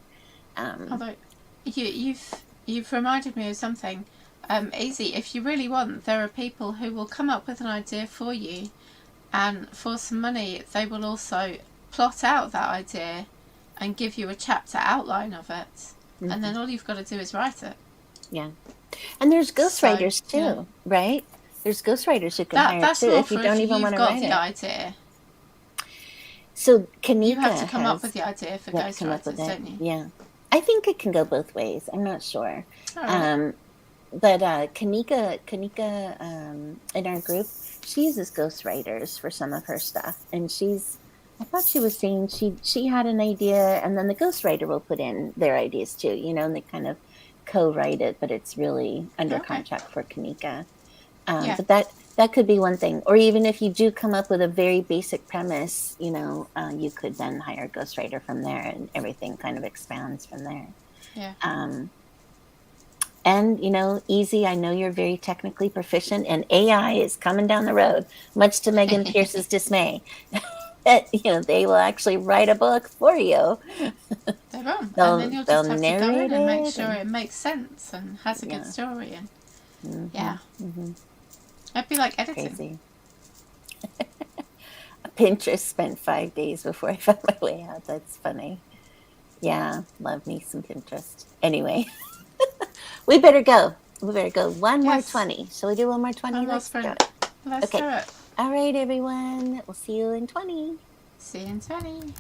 Although you've reminded me of something. Easy, if you really want, there are people who will come up with an idea for you, and for some money they will also plot out that idea and give you a chapter outline of it, and then all you've got to do is write it. Yeah. And there's ghostwriters too, right? There's ghostwriters who can hire too if you don't even want to write it. Idea. So Kanika, you have to come up with the idea for ghostwriters, don't you? Yeah, I think it can go both ways. I'm not sure. Right. But Kanika in our group, she uses ghostwriters for some of her stuff, and I thought she was saying she had an idea, and then the ghostwriter will put in their ideas too, and they kind of co-write it, but it's really under contract for Kanika. But That could be one thing. Or even if you do come up with a very basic premise, you could then hire a ghostwriter from there, and everything kind of expands from there. Yeah. And easy. I know you're very technically proficient, and AI is coming down the road, much to Megan Pierce's dismay. That they will actually write a book for you. They will, They'll- and then you'll they'll just have to go narrate in and make it sure and- it makes sense and has a Yeah. good story. And Mhm, yeah, mhm. it'd be like editing. Crazy. Pinterest spent 5 days before I found my way out. That's funny. Yeah, love me some Pinterest. Anyway, we better go. One more Yes. 20. Shall we do one more 20? One more Let's do sprint. it. Let's Okay. do it. All right, everyone. We'll see you in 20. See you in 20.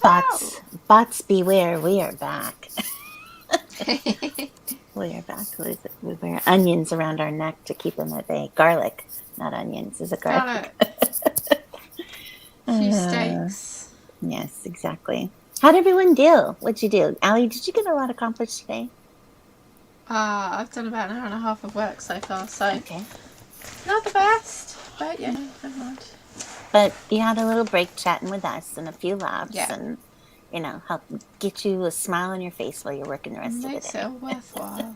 Bots beware, we are back. We are back. We wear onions around our neck to keep them at bay. Garlic, not onions. Is it garlic? A few steaks. Yes, exactly. How'd everyone do? What'd you do? Allie, did you get a lot accomplished today? I've done about an hour and a half of work so far, so Okay. not the best, but yeah, never mind. But you had a little break chatting with us and a few laughs, Yeah. and help get you a smile on your face while you're working the rest of the day. Makes it all worthwhile.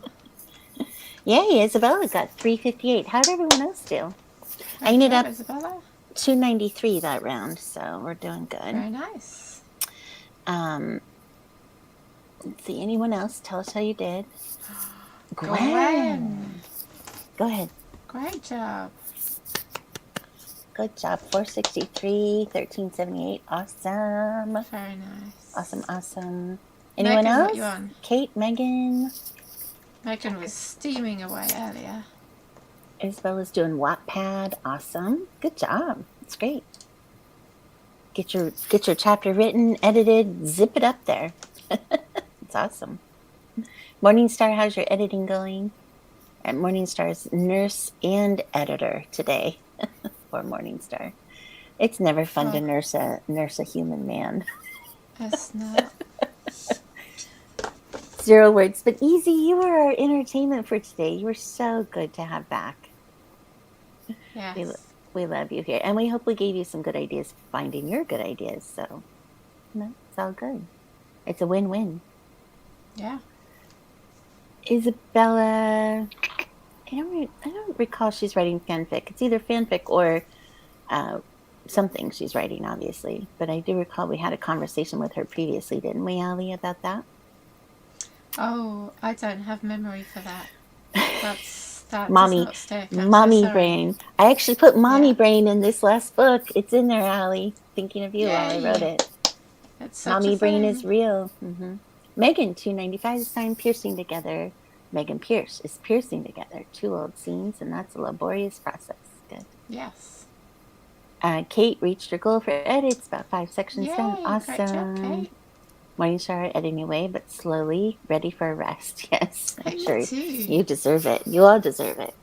Yay, Isabella got 358. How'd everyone else do? I Great ended job, up Isabella. 293 that round, so we're doing good. Very nice. Let's see, anyone else? Tell us how you did. Gwen. Go ahead. Great job. Good job. 463, 1378. Awesome. Very nice. Awesome. Anyone Megan, else? what you on? Kate, Megan. Megan was steaming away earlier. Isabella's doing Wattpad. Awesome. Good job. It's great. Get your chapter written, edited, zip it up there. It's awesome. Morningstar, how's your editing going? At Morningstar's nurse and editor today for Morningstar. It's never fun to nurse a human man. It's not. 0 words, but Easy, you were our entertainment for today. You were so good to have back. Yes. We love you here, and we hope we gave you some good ideas, finding your good ideas. So, it's all good. It's a win-win. Yeah. Isabella, I don't recall she's writing fanfic. It's either fanfic or something she's writing, obviously. But I do recall we had a conversation with her previously, didn't we, Allie, about that? Oh, I don't have memory for that. That mommy, does not stick. mommy brain. I actually put mommy brain in this last book. It's in there, Allie. Thinking of you while I wrote it. It's mommy brain is real. Mm-hmm. Megan, 295 is time piercing together. Megan Pierce is piercing together 2 old scenes, and that's a laborious process. Good. Yes. Kate reached her goal for edits, about 5 sections Yay, done. Awesome. Great job, Kate. Morningstar editing away, but slowly, ready for a rest. Yes, I'm sure too. You deserve it. You all deserve it.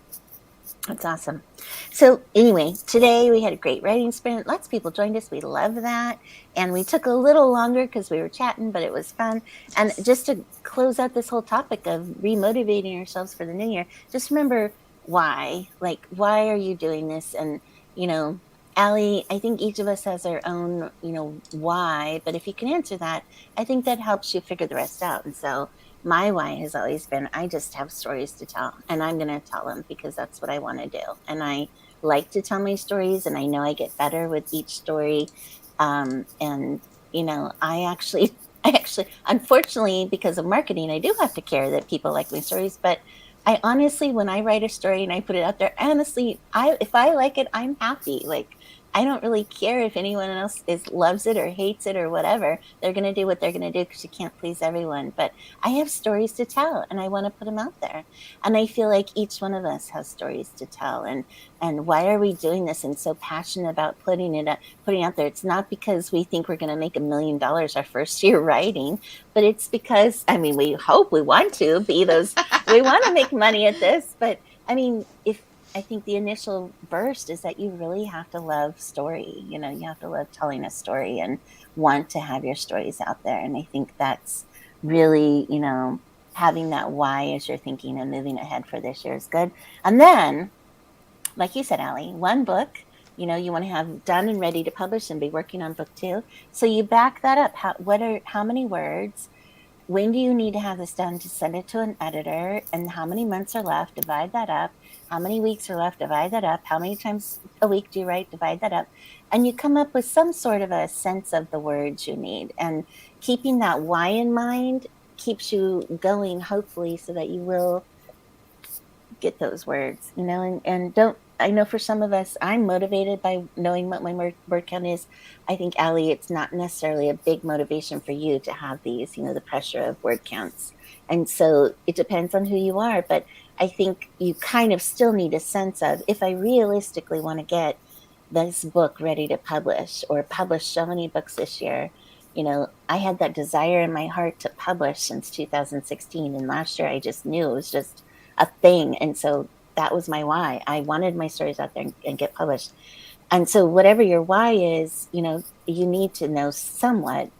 That's awesome. So anyway, today we had a great writing sprint. Lots of people joined us. We love that. And we took a little longer because we were chatting, but it was fun. And just to close out this whole topic of remotivating ourselves for the new year, just remember why. Like, why are you doing this? And, Allie, I think each of us has our own, why. But if you can answer that, I think that helps you figure the rest out. And so my why has always been, I just have stories to tell, and I'm going to tell them because that's what I want to do. And I like to tell my stories, and I know I get better with each story. And, I actually, unfortunately, because of marketing, I do have to care that people like my stories. But I honestly, when I write a story and I put it out there, honestly, if I like it, I'm happy. Like, I don't really care if anyone else loves it or hates it or whatever. They're going to do what they're going to do because you can't please everyone. But I have stories to tell, and I want to put them out there. And I feel like each one of us has stories to tell. And why are we doing this and so passionate about putting out there? It's not because we think we're going to make $1 million our first year writing, but it's because, we hope we want to be those, we want to make money at this. But I think the initial burst is that you really have to love story. You have to love telling a story and want to have your stories out there. And I think that's really, having that why as you're thinking and moving ahead for this year is good. And then, like you said, Allie, one book, you want to have done and ready to publish and be working on book 2. So you back that up. How many words? When do you need to have this done to send it to an editor? And how many months are left? Divide that up. How many weeks are left? Divide that up. How many times a week do you write? Divide that up. And you come up with some sort of a sense of the words you need. And keeping that why in mind keeps you going, hopefully, so that you will get those words, and don't, I know for some of us, I'm motivated by knowing what my word count is. I think, Allie, it's not necessarily a big motivation for you to have these, the pressure of word counts. And so it depends on who you are. But I think you kind of still need a sense of, if I realistically want to get this book ready to publish or publish so many books this year, I had that desire in my heart to publish since 2016. And last year I just knew it was just a thing. And so that was my why. I wanted my stories out there and get published. And so whatever your why is, you need to know somewhat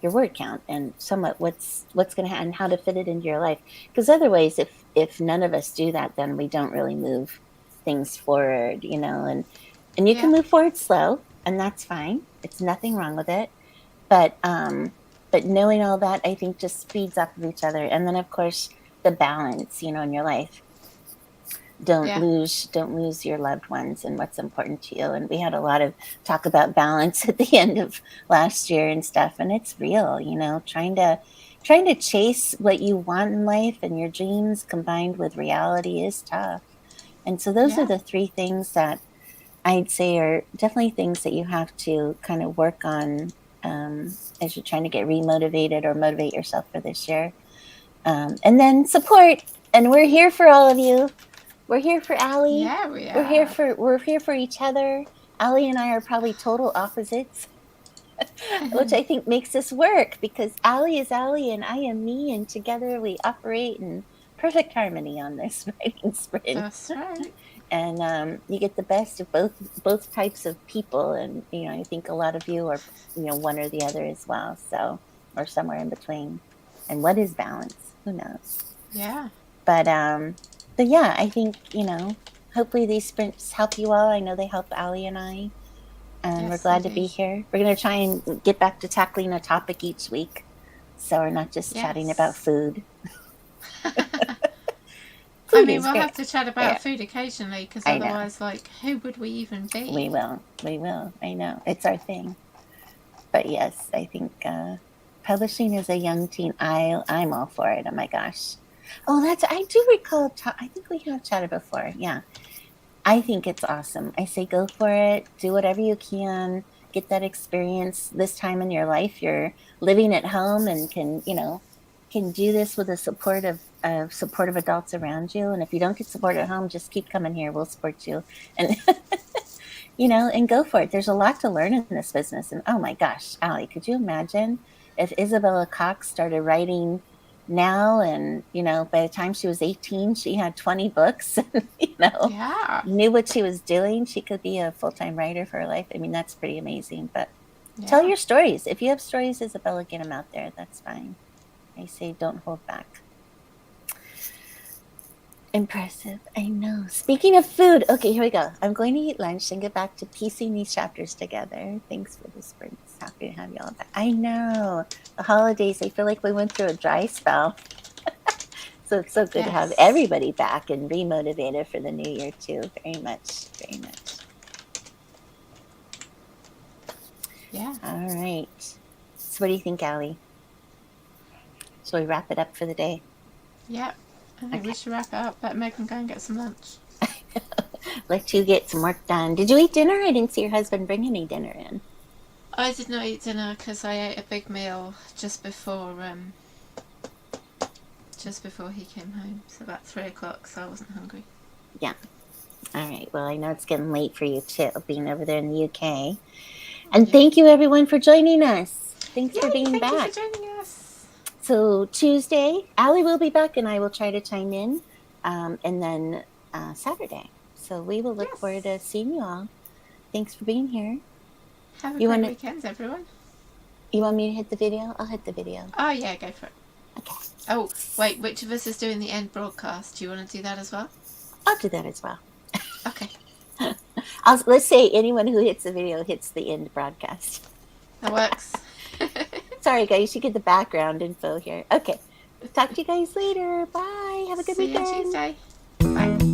your word count and somewhat what's going to happen, how to fit it into your life. Because otherwise, if none of us do that, then we don't really move things forward, and you can move forward slow, and that's fine. It's nothing wrong with it. But knowing all that, I think, just feeds off of each other. And then, of course, the balance, in your life. Don't lose your loved ones and what's important to you. And we had a lot of talk about balance at the end of last year and stuff. And it's real, trying to chase what you want in life and your dreams combined with reality is tough. And so those are the three things that I'd say are definitely things that you have to kind of work on as you're trying to get remotivated or motivate yourself for this year. And then support. And we're here for all of you. We're here for Allie. Yeah, we are. We're here for each other. Allie and I are probably total opposites, which I think makes this work because Allie is Allie and I am me, and together we operate in perfect harmony on this writing sprint. That's right. And you get the best of both types of people, and I think a lot of you are one or the other as well, so or somewhere in between. And what is balance? Who knows? Yeah. But yeah, I think hopefully these sprints help you all. I know they help Allie and I, and we're glad to be here. We're going to try and get back to tackling a topic each week, so we're not just chatting about food. I mean, we'll have to chat about food occasionally, because otherwise, who would we even be? We will. I know. It's our thing. But yes, I think publishing as a young teen, I'm all for it. Oh my gosh. Oh, I do recall, I think we have chatted before. Yeah. I think it's awesome. I say go for it. Do whatever you can. Get that experience this time in your life. You're living at home and can do this with the support of supportive adults around you. And if you don't get support at home, just keep coming here. We'll support you. And, and go for it. There's a lot to learn in this business. And oh my gosh, Allie, could you imagine if Isabella Cox started writing now and, by the time she was 18, she had 20 books, knew what she was doing. She could be a full-time writer for her life. I mean, that's pretty amazing. But tell your stories. If you have stories, Isabella, get them out there. That's fine. I say don't hold back. Impressive. I know. Speaking of food, okay, here we go. I'm going to eat lunch and get back to piecing these chapters together. Thanks for the sprints. Happy to have you all back. I know. The holidays, I feel like we went through a dry spell. So it's so good to have everybody back and remotivated for the new year too. Very much. Very much. Yeah. All right. So what do you think, Allie? Shall we wrap it up for the day? Yeah. I think we should wrap it up. Let Megan go and get some lunch. Let you get some work done. Did you eat dinner? I didn't see your husband bring any dinner in. I did not eat dinner because I ate a big meal just before he came home. So about 3 o'clock, so I wasn't hungry. Yeah. All right. Well, I know it's getting late for you too, being over there in the UK. And thank you everyone for joining us. Thanks for being back. Thank you for joining us. So Tuesday, Allie will be back and I will try to chime in. And then Saturday. So we will look forward to seeing you all. Thanks for being here. Have a great weekend, everyone. You want me to hit the video? I'll hit the video. Oh, yeah, go for it. Okay. Oh, wait, which of us is doing the end broadcast? Do you want to do that as well? I'll do that as well. Okay. Let's say anyone who hits the video hits the end broadcast. That works. Sorry, guys. You get the background info here. Okay. Talk to you guys later. Bye. Have a good weekend. See you Tuesday. Bye.